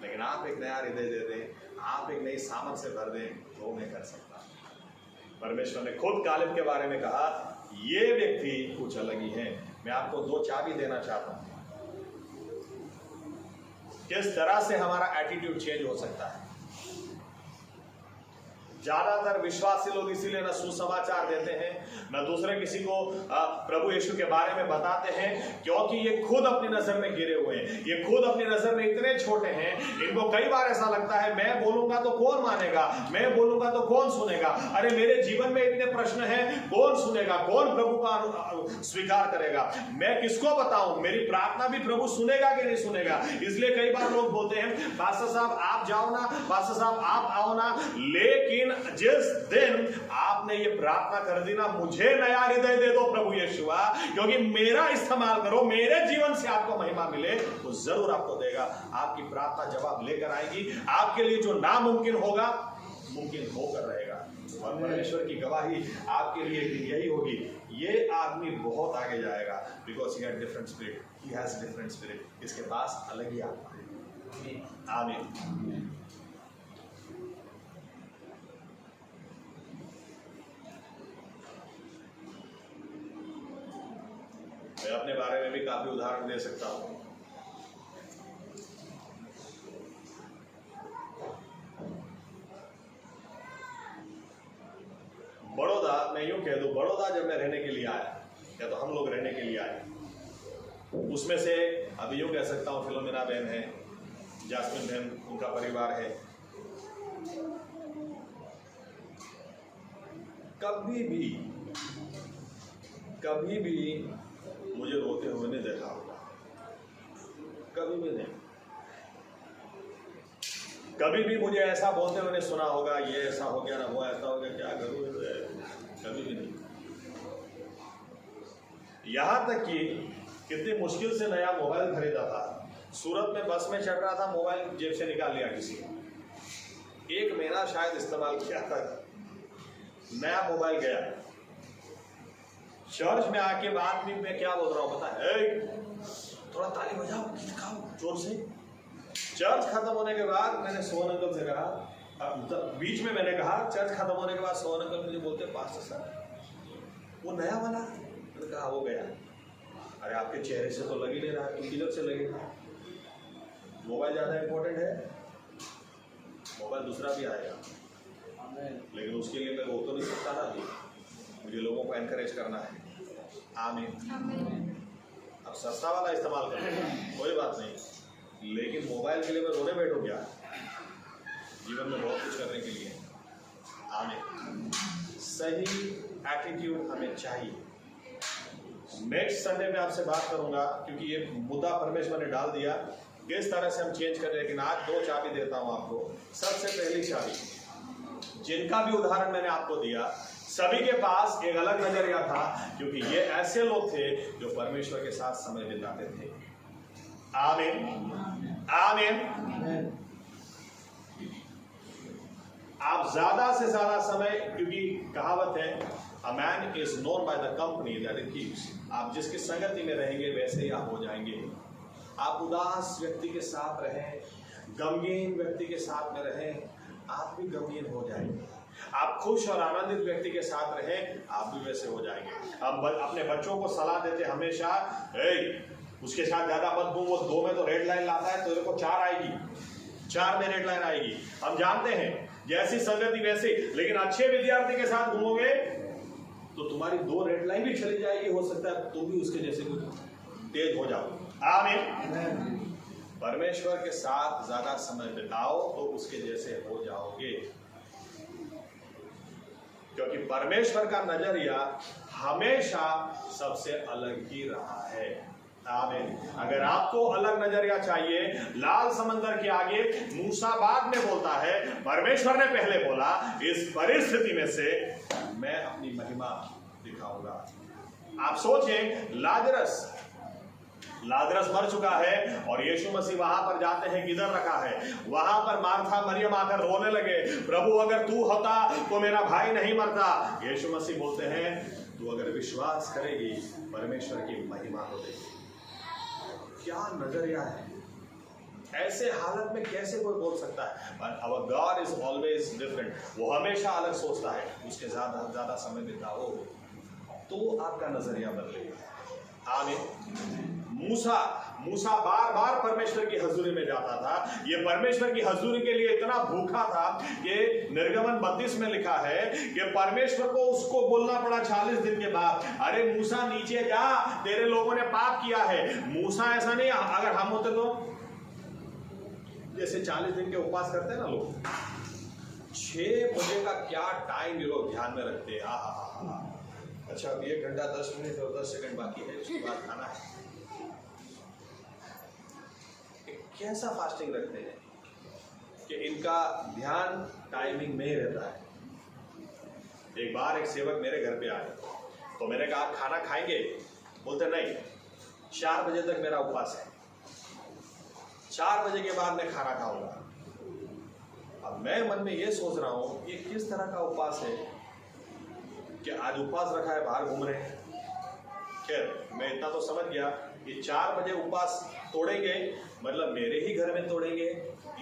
लेकिन आप एक नया हृदय दे दें, आप एक नई सामर्थ से भर दें, वो मैं कर सकता। परमेश्वर ने खुद कालेब के बारे में कहा, ये व्यक्ति कुछ अलग ही है। मैं आपको 2 चाबी देना चाहता हूं, किस तरह से हमारा एटीट्यूड चेंज हो सकता है। ज्यादातर विश्वासी लोग इसीलिए न सुसमाचार देते हैं, न दूसरे किसी को प्रभु यीशु के बारे में बताते हैं, क्योंकि ये खुद अपनी नजर में गिरे हुए हैं, ये खुद अपनी नजर में इतने छोटे हैं। इनको कई बार ऐसा लगता है, मैं बोलूंगा तो कौन मानेगा, मैं बोलूंगा तो कौन सुनेगा। अरे मेरे जीवन में इतने प्रश्न हैं, कौन सुनेगा, कौन प्रभु का स्वीकार करेगा, मैं किसको बताऊं, मेरी प्रार्थना भी प्रभु सुनेगा कि नहीं सुनेगा। इसलिए कई बार लोग बोलते हैं, पास्टर साहब आप जाओ ना, पास्टर साहब आप आओ ना। लेकिन जिस दिन आपने ये प्रार्थना कर दी ना, मुझे नया हृदय दे दो प्रभु यीशुआ, क्योंकि मेरा इस्तेमाल करो, मेरे जीवन से आपको महिमा मिले, तो जरूर आपको देगा। आपकी प्रार्थना जवाब लेकर आएगी। आपके लिए जो नामुमकिन होगा, मुमकिन होकर रहेगा। और परमेश्वर की गवाही आपके लिए एक दिन यही होगी, ये आदमी बहुत आगे जाएगा, because he had different spirit, he has different spirit. इसके पास अलग ही आत्मा है। आमीन। मैं अपने बारे में भी काफी उदाहरण दे सकता हूं। बड़ौदा, मैं यूं कह दूं, बड़ौदा जब मैं रहने के लिए आया, या तो हम लोग रहने के लिए आए, उसमें से अभी यूं कह सकता हूं फिलोमिना बहन है, जास्मिन बहन, उनका परिवार है। कभी भी मुझे रोते हुए नहीं देखा होगा, कभी भी नहीं। कभी भी मुझे ऐसा बोलते हुए नहीं सुना होगा, ये ऐसा हो गया ना, वो ऐसा हो गया, क्या करूं, कभी भी नहीं। यहां तक कि कितनी मुश्किल से नया मोबाइल खरीदा था, सूरत में बस में चढ़ रहा था, मोबाइल जेब से निकाल लिया किसी ने, 1 महीना शायद इस्तेमाल किया था, नया मोबाइल गया। चर्च में आके बाद में मैं क्या बोल रहा हूँ पता है, थोड़ा ताली बजाओ, गीत गाओ जोर से। चर्च खत्म होने के बाद मैंने सोहन अंकल से कहा, बीच में मैंने कहा, चर्च खत्म होने के बाद सोहन अंकल मुझे बोलते, पास्टर साहब वो नया वाला, मैंने कहा वो गया। अरे आपके चेहरे से तो लग ही नहीं रहा, तो किधर से लगेगा? मोबाइल ज्यादा इंपॉर्टेंट है, मोबाइल दूसरा भी आएगा, लेकिन उसके लिए मैं वो तो नहीं सकता ना, मुझे लोगों को एनकरेज करना है। आमीन। अब सस्ता वाला इस्तेमाल करना कोई बात नहीं, लेकिन मोबाइल के लिए मैं रोने बैठूं क्या? जीवन में बहुत कुछ करने के लिए। आमीन। सही एटीट्यूड हमें चाहिए। नेक्स्ट संडे में आपसे बात करूंगा, क्योंकि ये मुद्दा परमेश्वर ने डाल दिया, किस तरह से हम चेंज करें। लेकिन आज 2 चाबी देता हूं आपको। सबसे पहली चाबी, जिनका भी उदाहरण मैंने आपको दिया, सभी के पास एक अलग नजरिया था, क्योंकि ये ऐसे लोग थे जो परमेश्वर के साथ समय बिताते थे। आमीन। आमीन। आप ज्यादा से ज्यादा समय, क्योंकि कहावत है, a man is known by the company that he keeps. आप जिसकी संगति में रहेंगे वैसे ही आप हो जाएंगे। आप उदास व्यक्ति के साथ रहें, गमगीन व्यक्ति के साथ में रहें, आप भी गमगीन हो जाएंगे। आप खुश और आनंदित व्यक्ति के साथ रहें, आप भी वैसे हो जाएंगे। हम अपने बच्चों को सलाह देते हमेशा, उसके साथ ज्यादा मत घूम, वो 2 में तो रेड लाइन लाता है, तेरे को 4 आएगी, 4 में रेड लाइन आएगी। हम जानते हैं जैसी संगति वैसी, लेकिन अच्छे विद्यार्थी के साथ घूमोगे तो तुम्हारी 2 रेड लाइन भी चली जाएगी, हो सकता है तुम भी उसके जैसे कुछ तेज हो जाओ। आमीन। परमेश्वर के साथ ज्यादा समय बिताओ तो उसके जैसे हो जाओगे, क्योंकि परमेश्वर का नजरिया हमेशा सबसे अलग ही रहा है। आमीन। अगर आपको अलग नजरिया चाहिए, लाल समंदर के आगे मूसा बाद में बोलता है, परमेश्वर ने पहले बोला, इस परिस्थिति में से मैं अपनी महिमा दिखाऊंगा। आप सोचें, लाजरस मर चुका है और यीशु मसीह वहां पर जाते हैं, किधर रखा है? वहां पर मार्था मरियम आकर रोने लगे, प्रभु अगर तू होता तो मेरा भाई नहीं मरता। यीशु मसीह बोलते हैं, तू अगर विश्वास करेगी परमेश्वर की महिमा हो देगी। क्या नजरिया है! ऐसे हालत में कैसे कोई बोल सकता है? But our God is always different. वो हमेशा अलग सोचता है। उसके ज्यादा समय बिताओ तो आपका नजरिया बदलेगा। आमीन। मूसा बार बार परमेश्वर की हजूरी में जाता था। ये परमेश्वर की हजूरी के लिए इतना भूखा था कि निर्गमन 32 में लिखा है कि परमेश्वर को उसको बोलना पड़ा 40 दिन के बाद, अरे मूसा नीचे जा, तेरे लोगों ने पाप किया है। मूसा ऐसा नहीं, अगर हम होते तो जैसे 40 दिन के उपवास करते हैं ना लोग, 6 बजे का क्या टाइम ये लोग ध्यान में रखते हैं। अच्छा अब 1 घंटा 10 मिनट और 10 सेकंड बाकी है, उसके बाद खाना है। कैसा फास्टिंग रखते हैं कि इनका ध्यान टाइमिंग में ही रहता है। एक बार एक सेवक मेरे घर पे आए तो मैंने कहा आप खाना खाएंगे? बोलते नहीं, 4 बजे तक मेरा उपवास है, 4 बजे के बाद मैं खाना खाऊंगा। अब मैं मन में ये सोच रहा हूं ये किस तरह का उपवास है कि आज उपवास रखा है, बाहर घूम रहे हैं। खैर मैं इतना तो समझ गया कि 4 बजे उपवास तोड़ेंगे, मतलब मेरे ही घर में तोड़ेंगे,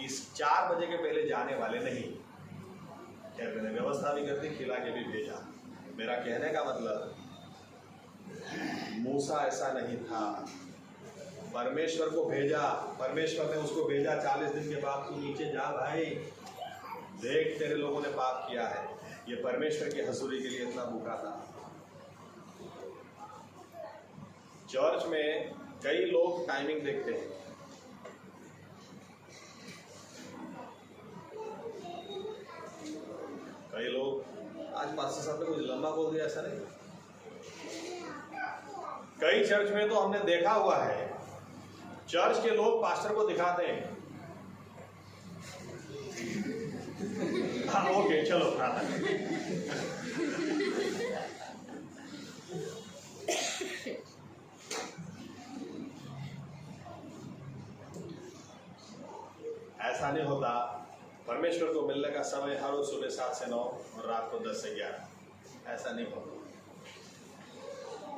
इस 4 बजे के पहले जाने वाले नहीं। खैर मैंने व्यवस्था भी कर दी, खिला के भी भेजा। मेरा कहने का मतलब, मूसा ऐसा नहीं था, परमेश्वर को भेजा, परमेश्वर ने उसको भेजा 40 दिन के बाद, तू नीचे जा भाई, देख तेरे लोगों ने पाप किया है। ये परमेश्वर की हजूरी के लिए इतना भूखा था। चर्च में कई लोग टाइमिंग देखते हैं, कई लोग, आज पास्टर साहब ने कुछ लंबा बोल दिया, ऐसा नहीं। कई चर्च में तो हमने देखा हुआ है, चर्च के लोग पास्टर को दिखाते हैं। हाँ ओके चलो ऐसा नहीं होता। परमेश्वर को मिलने का समय हर रोज सुबह 7 से 9 और रात को 10 से 11, ऐसा नहीं होता।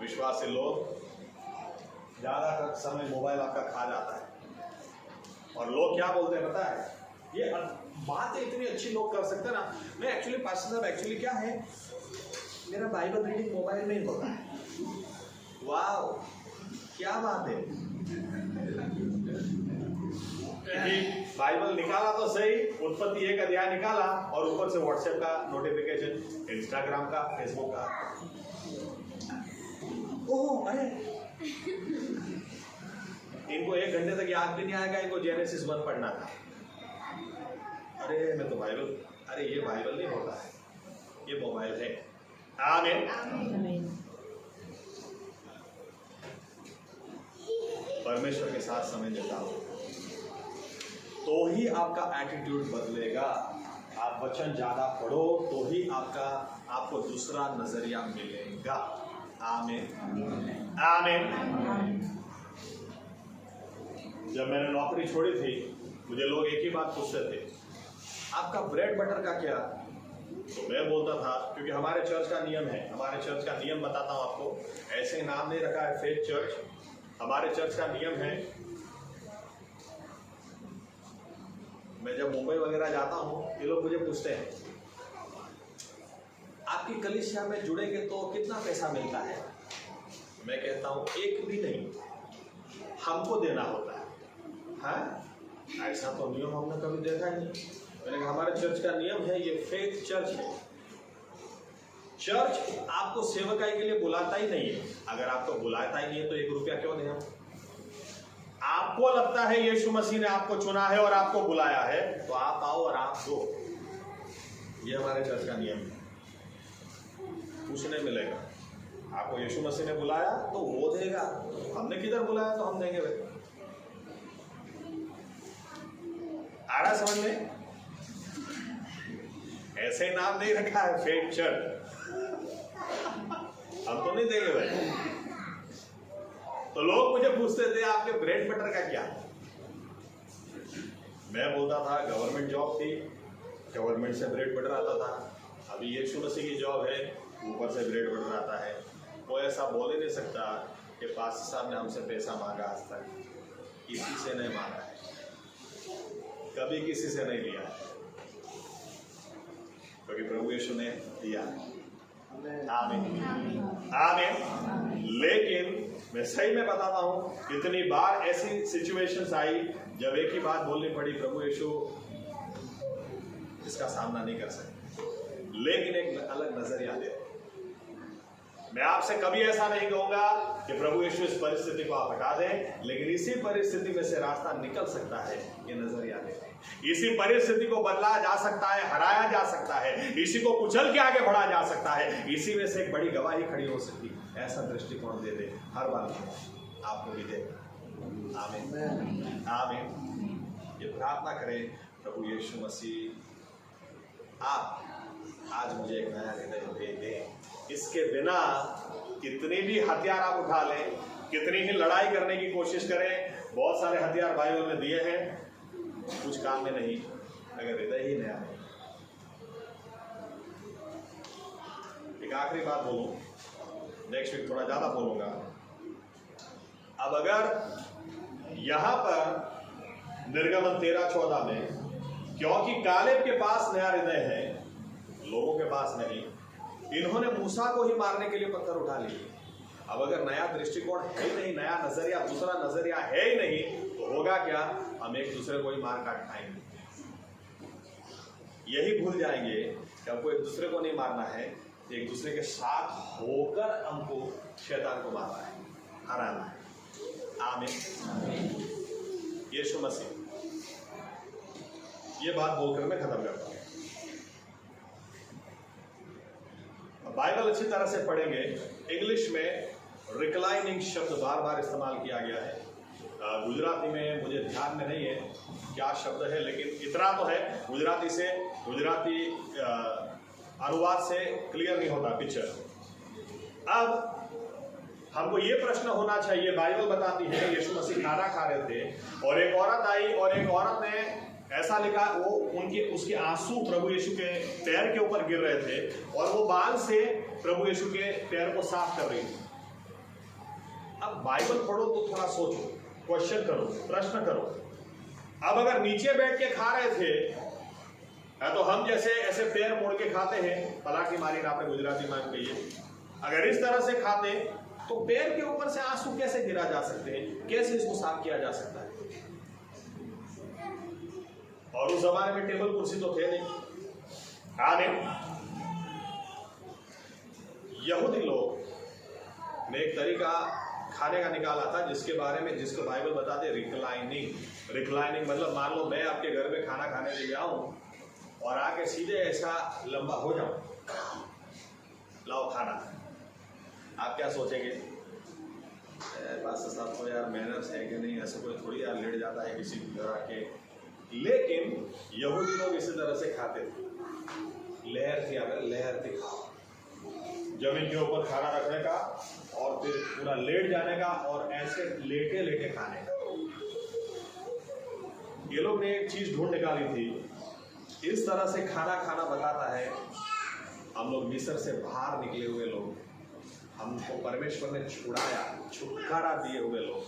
विश्वासी लोग ज्यादातर समय मोबाइल आपका खा जाता है और लोग क्या बोलते हैं पता है? ये बातें इतनी अच्छी लोग कर सकते हैं ना। मैं एक्चुअली पास्टर साहब, एक्चुअली क्या है, मेरा बाइबल रीडिंग मोबाइल में ही होता है। वाह क्या बात है, बाइबल निकाला तो सही, उत्पत्ति 1 अध्याय निकाला और ऊपर से व्हाट्सएप का नोटिफिकेशन, इंस्टाग्राम का, फेसबुक का। ओह अरे इनको 1 घंटे तक याद भी नहीं आएगा, इनको जेनेसिस 1 पढ़ना था। अरे मैं तो बाइबल, अरे ये बाइबल नहीं होता है, ये मोबाइल है। आमीन। परमेश्वर के साथ समय बिताओ तो ही आपका एटीट्यूड बदलेगा। आप वचन ज्यादा पढ़ो तो ही आपको दूसरा नजरिया मिलेगा। आमीन आमीन। जब मैंने नौकरी छोड़ी थी, मुझे लोग एक ही बात पूछते थे, आपका ब्रेड बटर का क्या? तो मैं बोलता था, क्योंकि हमारे चर्च का नियम है, हमारे चर्च का नियम बताता हूँ आपको, ऐसे नाम नहीं रखा है फेक चर्च। हमारे चर्च का नियम है मैं जब मुंबई वगैरह जाता हूँ, ये लोग मुझे पूछते हैं आपकी कलीसिया में जुड़ेंगे तो कितना पैसा मिलता है। मैं कहता हूँ एक भी नहीं, हमको देना होता है। हाँ, ऐसा तो नियम हमने कभी देखा ही नहीं। मैंने कहा हमारे चर्च का नियम है, ये फेथ चर्च है। चर्च आपको सेवकाई के लिए बुलाता ही नहीं है। अगर आपको बुलाता ही नहीं है तो 1 रुपया क्यों दें हम? आपको लगता है यीशु मसीह ने आपको चुना है और आपको बुलाया है, तो आप आओ और आप दो। ये हमारे चर्च का नियम है। कुछ नहीं मिलेगा। आपको यीशु मसीह ने बुलाया तो वो देगा, हमने किधर बुलाया तो हम देंगे भाई। आ रहा समझ में? ऐसे ही नाम नहीं रखा है फेथ चर्च, हम तो नहीं देंगे भाई। तो लोग मुझे पूछते थे आपके ब्रेड बटर का क्या? मैं बोलता था गवर्नमेंट जॉब थी, गवर्नमेंट से ब्रेड बटर आता था। अभी यीशु मसीह की जॉब है, ऊपर से ब्रेड बटर आता है। वो ऐसा बोल ही नहीं सकता कि पास्टर साहब ने हमसे पैसा मांगा। आज तक किसी से नहीं मांगा है, कभी किसी से नहीं लिया है, क्योंकि प्रभु यीशु ने दिया। आमीन आमीन। लेकिन मैं सही में बताता हूं, इतनी बार ऐसी सिचुएशंस आई जब एक ही बात बोलनी पड़ी, प्रभु यीशु इसका सामना नहीं कर सकते। लेकिन एक अलग नजरिया दे। मैं आपसे कभी ऐसा नहीं कहूंगा कि प्रभु यीशु इस परिस्थिति को आप हटा दें, लेकिन इसी परिस्थिति में से रास्ता निकल सकता है, ये नजरिया दे। इसी परिस्थिति को बदला जा सकता है, हराया जा सकता है, इसी को कुचल के आगे बढ़ा जा सकता है, इसी में से एक बड़ी गवाही खड़ी हो सकती है। ऐसा दृष्टिकोण दे दे, हर बार आपको भी दे। आमीन आमीन। ये प्रार्थना करें, प्रभु यीशु मसीह आप आज मुझे एक नया हृदय दे दें। इसके बिना कितनी भी हथियार आप उठा लें, कितनी ही लड़ाई करने की कोशिश करें, बहुत सारे हथियार बाइबल में दिए हैं, कुछ काम में नहीं अगर हृदय ही नया है। एक आखिरी बात बोलूं, नेक्स्ट वीक थोड़ा ज्यादा बोलूंगा। अब अगर यहां पर निर्गमन 13-14 में, क्योंकि कालेब के पास नया हृदय है, लोगों के पास नहीं, इन्होंने मूसा को ही मारने के लिए पत्थर उठा लिए। अब अगर नया दृष्टिकोण है ही नहीं, नया नजरिया, दूसरा नजरिया है ही नहीं, तो होगा क्या? हम एक दूसरे को ही मार काट खाएंगे। यही भूल जाएंगे कि हमको एक दूसरे को नहीं मारना है, एक दूसरे के साथ होकर हमको शैतान को मारना है, हराना है। आमीन। यीशु मसीह, ये बात बोलकर मैं खत्म करता हूं। बाइबल अच्छी तरह से पढ़ेंगे। इंग्लिश में रिक्लाइनिंग शब्द बार बार इस्तेमाल किया गया है। गुजराती में मुझे ध्यान में नहीं है क्या शब्द है, लेकिन इतना तो है, गुजराती अनुवाद से क्लियर नहीं होता पिक्चर। अब हमको ये प्रश्न होना चाहिए, बाइबल बताती है यीशु मसीह खाना खा रहे थे और एक औरत आई और एक औरत ने ऐसा लिखा, वो उसके आंसू प्रभु यीशु के पैर के ऊपर गिर रहे थे और वो बाल से प्रभु यीशु के पैर को साफ कर रही थी। अब बाइबल पढ़ो तो थोड़ा सोचो, क्वेश्चन करो, प्रश्न करो। अब अगर नीचे बैठ के खा रहे थे तो हम जैसे ऐसे पैर मोड़ के खाते हैं, पलाटी मारी ना, आपने गुजराती में कहिए, अगर इस तरह से खाते तो पैर के ऊपर से आंसू कैसे गिरा जा सकते हैं, कैसे इसको साफ किया जा सकता है? और उस जमाने में टेबल कुर्सी तो थे नहीं। आमीन। यहूदी लोग ने एक तरीका खाने का निकाला था जिसके बारे में, जिसको बाइबल बताते रिक्लाइनिंग मतलब मान लो मैं आपके घर में खाना खाने के लिए आऊं और आके सीधे ऐसा लंबा हो जाऊं, लाओ खाना, आप क्या सोचेंगे? पास्टर साहब को यार मैनर्स है कि नहीं, ऐसे कोई थोड़ी यार लेट जाता है किसी की घर आके। लेकिन यहूदी लोग इसी तरह से खाते थे, लहर थी, अगर लहर थी, जमीन के ऊपर खाना रखने का और फिर पूरा लेट जाने का और ऐसे लेटे लेटे खाने का। ये लोग ने एक चीज ढूंढ निकाली थी, इस तरह से खाना खाना बताता है। हम लोग मिस्र से बाहर निकले हुए लोग, हमको परमेश्वर ने छुड़ाया, छुटकारा दिए हुए लोग।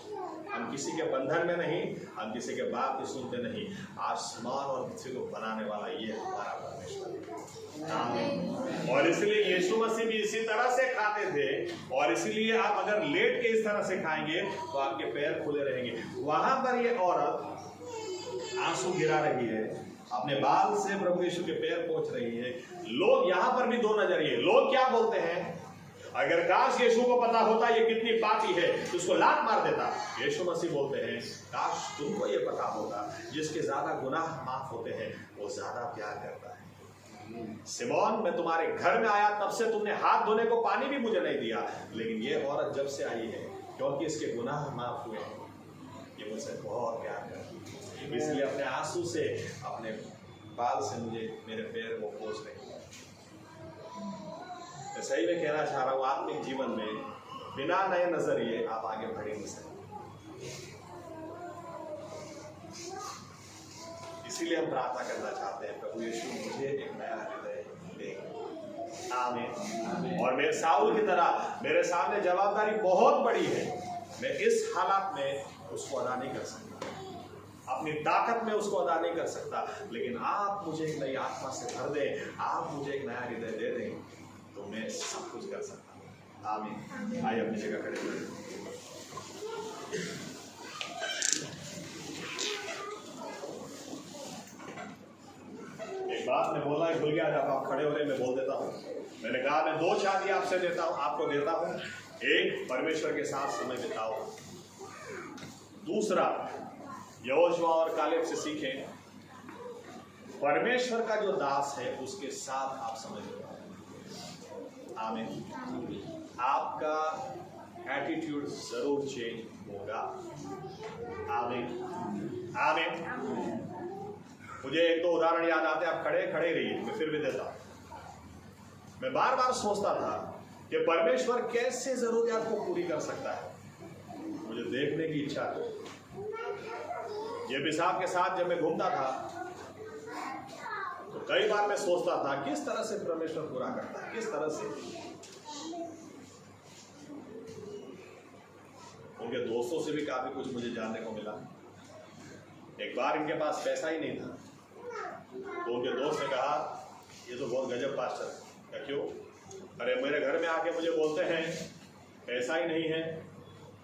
हम किसी के बंधन में नहीं, हम किसी के बात की सुनते नहीं। आसमान और पृथ्वी को बनाने वाला ये हमारा परमेश्वर है। आमीन। और इसलिए यीशु मसीह भी इसी तरह से खाते थे, और इसीलिए आप अगर लेट के इस तरह से खाएंगे तो आपके पैर खुले रहेंगे। वहां पर ये औरत आंसू गिरा रही है, अपने बाल से प्रभु यीशु के पैर पोंछ रही है। लोग यहां पर भी दो नजरिए, लोग क्या बोलते हैं, अगर काश यीशु को पता होता ये कितनी पापी है तो उसको लात मार देता। यीशु मसीह बोलते हैं, काश तुमको ये पता होता जिसके ज्यादा गुनाह माफ होते हैं वो ज्यादा प्यार करता है। सिमोन, मैं तुम्हारे घर में आया तब से तुमने हाथ धोने को पानी भी मुझे नहीं दिया, लेकिन ये औरत जब से आई है, क्योंकि इसके गुनाह माफ हुए हैं, ये मुझसे बहुत प्यार करती है, इसलिए अपने आंसू से, अपने बाल से मुझे मेरे पैर वो पोंछ रही है। मैं सही में कहना चाह रहा हूं, आत्मिक जीवन में बिना नए नजरिए आप आगे बढ़ नहीं सकते। इसीलिए हम प्रार्थना करना चाहते हैं, प्रभु यीशु मुझे एक नया हृदय दे। आमीन। और मैं साउल की तरह, मेरे सामने जवाबदारी बहुत बड़ी है, मैं इस हालात में उसको अदा नहीं कर सकता, अपनी ताकत में उसको अदा नहीं कर सकता, लेकिन आप मुझे एक नई आत्मा से भर दें, आप मुझे एक नया हृदय दे दें, तो मैं सब कुछ कर सकता हूँ। आमीन। आइए अपनी जगह खड़े करें। एक बात मैं बोलना भूल गया, जब आप खड़े हो रहे मैं बोल देता हूँ। मैंने कहा मैं 2 चाबी आपसे देता हूँ, आपको देता हूँ। एक, परमेश्वर के साथ समय बिताओ। दूसरा, यहोशुआ और कालेब से सीखें, परमेश्वर का जो दास है उसके साथ आप समय बिताओ। आमीन। आपका एटीट्यूड जरूर चेंज होगा। आमीन। आमीन। मुझे 1-2 उदाहरण याद आते हैं, आप खड़े रहिए, मैं फिर भी देता हूं। मैं बार बार सोचता था कि परमेश्वर कैसे जरूरियात को पूरी कर सकता है, मुझे देखने की इच्छा थी। ये पेशाब के साथ जब मैं घूमता था तो कई बार मैं सोचता था किस तरह से परमेश्वर पूरा करता है, किस तरह से। उनके दोस्तों से भी काफी कुछ मुझे जानने को मिला। एक बार इनके पास पैसा ही नहीं था, तो उनके दोस्त ने कहा ये तो बहुत गजब पास्टर है। क्या क्यों? अरे मेरे घर में आके मुझे बोलते हैं पैसा ही नहीं है,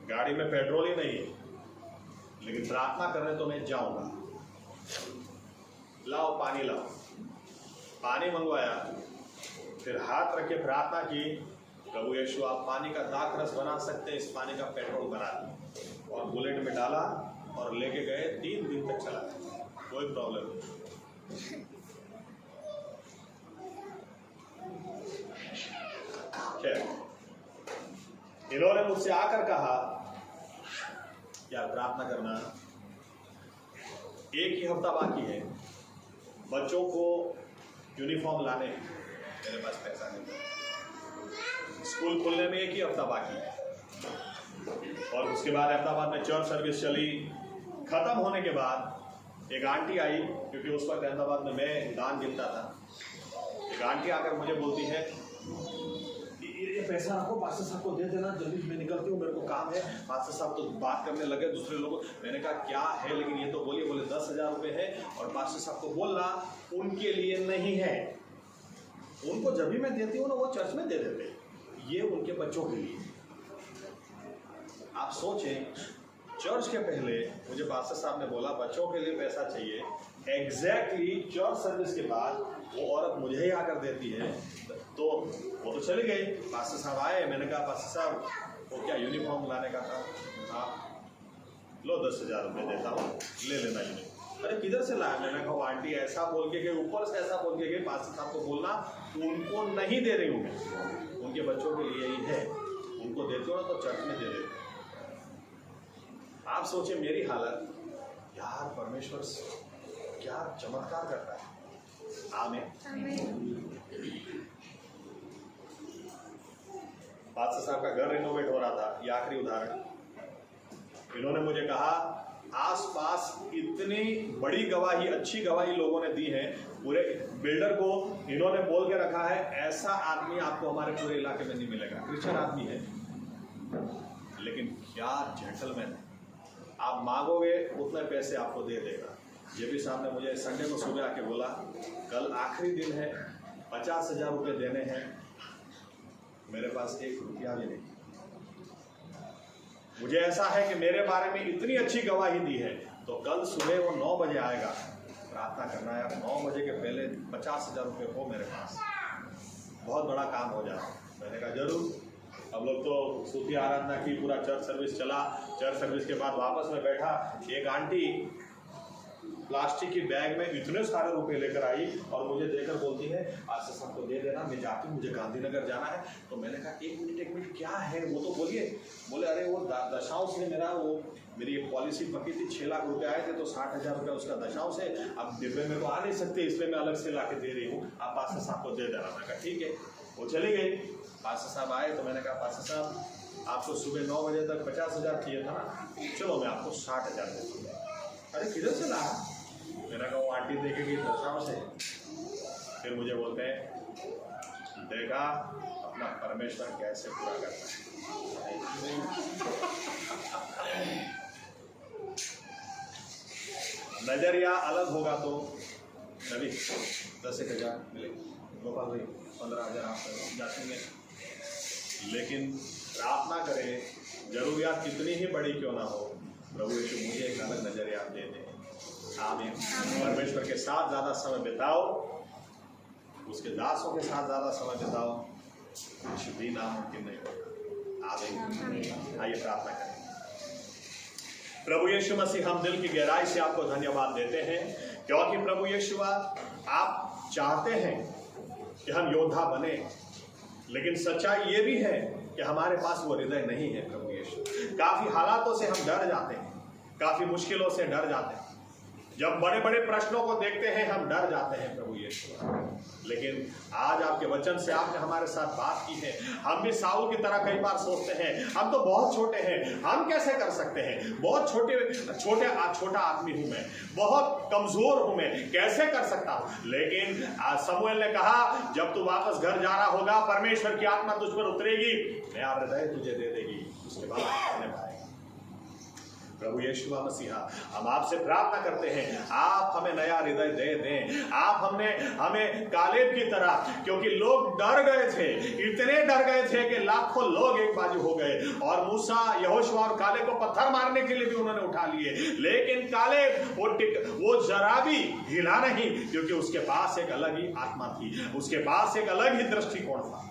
गाड़ी में पेट्रोल ही नहीं है, लेकिन प्रार्थना करने तो मैं जाऊंगा। लाओ पानी लाओ। पानी मंगवाया, फिर हाथ रख के प्रार्थना की, प्रभु यीशु आप पानी का दाख रस बना सकते हैं, इस पानी का पेट्रोल बना दिया, और बुलेट में डाला और लेके गए। 3 दिन तक चला, कोई प्रॉब्लम नहीं। खैर, इन्होंने मुझसे आकर कहा यार प्रार्थना करना, एक ही हफ्ता बाकी है, बच्चों को यूनिफॉर्म लाने, मेरे पास पैसा नहीं, स्कूल खुलने में 1 ही हफ्ता बाकी है। और उसके बाद अहमदाबाद में चर्च सर्विस चली, खत्म होने के बाद एक आंटी आई, क्योंकि उस वक्त अहमदाबाद में मैं दान गिनता था। एक आंटी आकर मुझे बोलती है ये पैसा आपको पास्टर साहब को दे देना, जल्दी मैं निकलती हूँ, मेरे को काम है। पास्टर साहब तो बात करने लगे दूसरे लोगों। मैंने कहा क्या है, लेकिन ये तो बोलिए। बोले 10,000 रुपये है, और पास्टर साहब को बोलना उनके लिए नहीं है, उनको जब भी मैं देती हूँ ना वो चर्च में दे देते, ये उनके बच्चों के लिए। आप सोचें, चर्च के पहले मुझे पास्टर साहब ने बोला बच्चों के लिए पैसा चाहिए, एग्जैक्टली चर्च सर्विस के बाद वो औरत मुझे ही आकर देती है। तो वो तो चली गई, पास्टर साहब आए, मैंने कहा पास्टर साहब वो क्या यूनिफॉर्म लाने का था? हाँ लो 10,000 रुपये देता हूँ, ले लेना यूनिफॉर्म। अरे किधर से लाया? मैंने कहा आंटी ऐसा बोल के गई, ऊपर से ऐसा बोल के गई, पास्टर साहब को बोलना उनको नहीं दे रही हूँ मैं, उनके बच्चों के लिए ही है, उनको देते हो ना तो चर्च में दे देते। आप सोचे मेरी हालत, यार परमेश्वर क्या चमत्कार करता है। आमीन। पास्टर साहब का घर रिनोवेट हो रहा था, ये आखिरी उदाहरण। इन्होंने मुझे कहा आसपास इतनी बड़ी गवाही, अच्छी गवाही लोगों ने दी है। पूरे बिल्डर को इन्होंने बोल के रखा है, ऐसा आदमी आपको हमारे पूरे इलाके में नहीं मिलेगा। क्रिश्चियन आदमी है, लेकिन क्या जेंटलमैन है। आप मांगोगे उतने पैसे आपको दे देगा। ये भी सामने मुझे संडे को सुबह आके बोला, कल आखिरी दिन है, 50,000 रुपये देने हैं, मेरे पास 1 रुपया भी नहीं। मुझे ऐसा है कि मेरे बारे में इतनी अच्छी गवाही दी है, तो कल सुबह वो 9 बजे आएगा। प्रार्थना करना है, 9 बजे के पहले 50,000 रुपये हो मेरे पास, बहुत बड़ा काम हो जाए। मैंने कहा जरूर। हम लोग तो स्तुति आराधना की, पूरा चर्च सर्विस चला। चर्च सर्विस के बाद वापस में बैठा, एक आंटी प्लास्टिक की बैग में इतने सारे रुपए लेकर आई और मुझे देकर बोलती है, आज से सबको दे देना, मैं जाती हूँ, मुझे गांधीनगर जाना है। तो मैंने कहा एक मिनट क्या है वो, तो बोलिए। बोले अरे वो दशांश से मेरी एक पॉलिसी पकी थी, 6 लाख रुपए आए थे, तो 60,000 रुपये उसका दशांश है। अब डिब्बे में तो आ नहीं सकते, इसलिए मैं अलग से ला के दे रही हूँ, आप पास्टर साहब को दे देना। मैं कहा ठीक है। वो चली गई। पास्टर साहब आए तो मैंने कहा, पास्टर साहब आपको सुबह 9 बजे तक 50,000 चाहिए था ना, चलो मैं आपको 60,000 दे दूँगा। अरे किधर से ला? मैंने कहा वो आंटी देखेगी दशांश है। फिर मुझे बोलते हैं, देखा अपना परमेश्वर कैसे पूरा करता है। नजरिया अलग होगा तो नबी 10,000 मिले, गोपाल भाई 15,000 आप जाएंगे। लेकिन प्रार्थना करें, जरूरियात कितनी ही बड़ी क्यों ना हो, प्रभु यीशु मुझे एक अलग नजरिया दे दे। आमीन। परमेश्वर के साथ ज़्यादा समय बिताओ, उसके दासों के साथ ज़्यादा समय बिताओ, कुछ भी नामुमकिन नहीं होगा। आमीन। आइए प्रार्थना करें। प्रभु यीशु मसीह, हम दिल की गहराई से आपको धन्यवाद देते हैं, क्योंकि प्रभु यीशु आप चाहते हैं कि हम योद्धा बने, लेकिन सच्चाई ये भी है कि हमारे पास वो हृदय नहीं है। प्रभु यीशु, काफ़ी हालातों से हम डर जाते हैं, काफ़ी मुश्किलों से डर जाते हैं, जब बड़े बड़े प्रश्नों को देखते हैं हम डर जाते हैं प्रभु यीशु। लेकिन आज आपके वचन से आपने हमारे साथ बात की है। हम भी साउल की तरह कई बार सोचते हैं, हम तो बहुत छोटे हैं, हम कैसे कर सकते हैं, बहुत छोटा आदमी हूं मैं, बहुत कमजोर हूं मैं, कैसे कर सकता हूं। लेकिन आज शमूएल ने कहा, जब तू वापस घर जा रहा होगा, परमेश्वर की आत्मा तुझ पर उतरेगी, नया हृदय तुझे दे देगी, उसके बाद कहने पाएगा। प्रभु यीशु मसीहा, हम आपसे प्रार्थना करते हैं, आप हमें नया हृदय दे दें। आप हमें कालेब की तरह, क्योंकि लोग डर गए थे, इतने डर गए थे कि लाखों लोग एक बाजू हो गए, और मूसा, यहोशुआ और कालेब को पत्थर मारने के लिए भी उन्होंने उठा लिए, लेकिन कालेब वो जरा भी हिला नहीं, क्योंकि उसके पास एक अलग ही आत्मा थी, उसके पास एक अलग ही दृष्टिकोण था।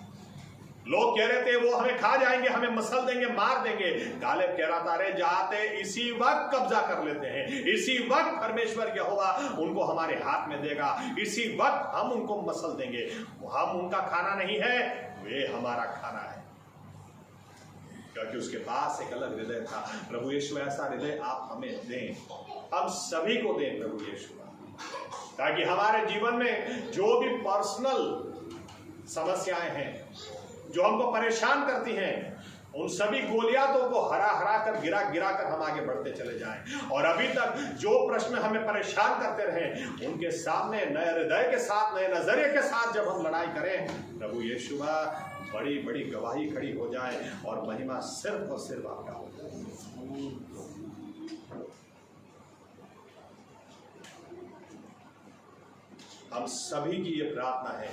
लोग कह रहे थे वो हमें खा जाएंगे, हमें मसल देंगे, मार देंगे। कालेब कह रहा था, अरे जाते इसी वक्त कब्जा कर लेते हैं, इसी वक्त परमेश्वर यहोवा उनको हमारे हाथ में देगा, इसी वक्त हम उनको मसल देंगे। हम उनका खाना नहीं है, वे हमारा खाना है, क्योंकि उसके पास एक अलग हृदय था। प्रभु यीशु, ऐसा हृदय आप हमें दें, हम सभी को दें प्रभु यीशु, ताकि हमारे जीवन में जो भी पर्सनल समस्याएं हैं जो हमको परेशान करती हैं, उन सभी गोलियातों को हरा कर गिरा कर हम आगे बढ़ते चले जाएं। और अभी तक जो प्रश्न हमें परेशान करते रहे, उनके सामने नए हृदय के साथ, नए नजरिए के साथ जब हम लड़ाई करें, प्रभु यीशु, बड़ी बड़ी गवाही खड़ी हो जाए और महिमा सिर्फ और सिर्फ आपका हो जाए। हम सभी की ये प्रार्थना है,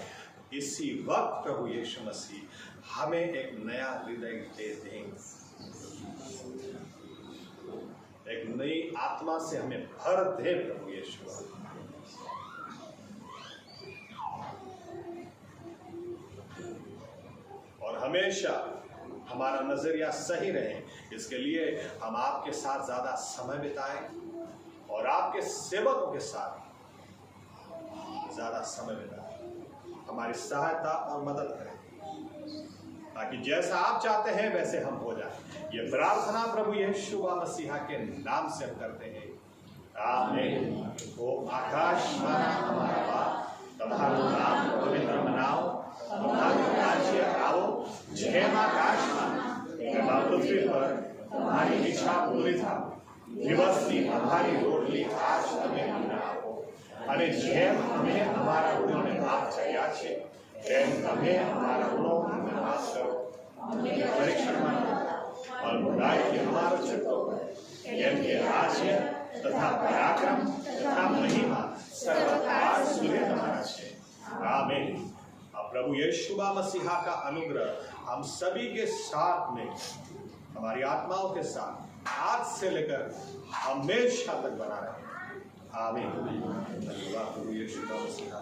इसी वक्त प्रभु यीशु मसीह हमें एक नया हृदय दे दें, एक नई आत्मा से हमें भर दे प्रभु यीशु। और हमेशा हमारा नजरिया सही रहे, इसके लिए हम आपके साथ ज्यादा समय बिताएं और आपके सेवकों के साथ ज्यादा समय बिताएं, हमारी सहायता और मदद करें, ताकि जैसा आप चाहते हैं वैसे हम हो जाए। ये प्रार्थना प्रभु यीशु मसीहा के नाम से हम करते हैं, आमीन। ओ आकाश माना हमारा बाप, तुम्हारा नाम पवित्र मनाओ, तुम्हारा राज्य आओ, जय आकाश माना, पृथ्वी पर तुम्हारी इच्छा पूरी था, દિવસની અમારી રોટલી આજ તમે અમને આપો અને જેમ અમે અમારા ઋણોને માફ કર્યા છે તેમ તમે અમારા ઋણો અમને માફ કરો પરીક્ષણમાં પણ બુરાઈથી અમારો છૂટકો કરો કેમ કે રાજ્ય તથા પરાક્રમ તથા મહિमा सर्वकाल सूर्य तुम्हारा है आमीन। अब प्रभु यीशु मसीहा का अनुग्रह हम सभी के साथ में हमारी आत्माओं के साथ आज से लेकर हमेशा तक बना रहे आमीन। धन्यवाद प्रभु यीशु मसीहा।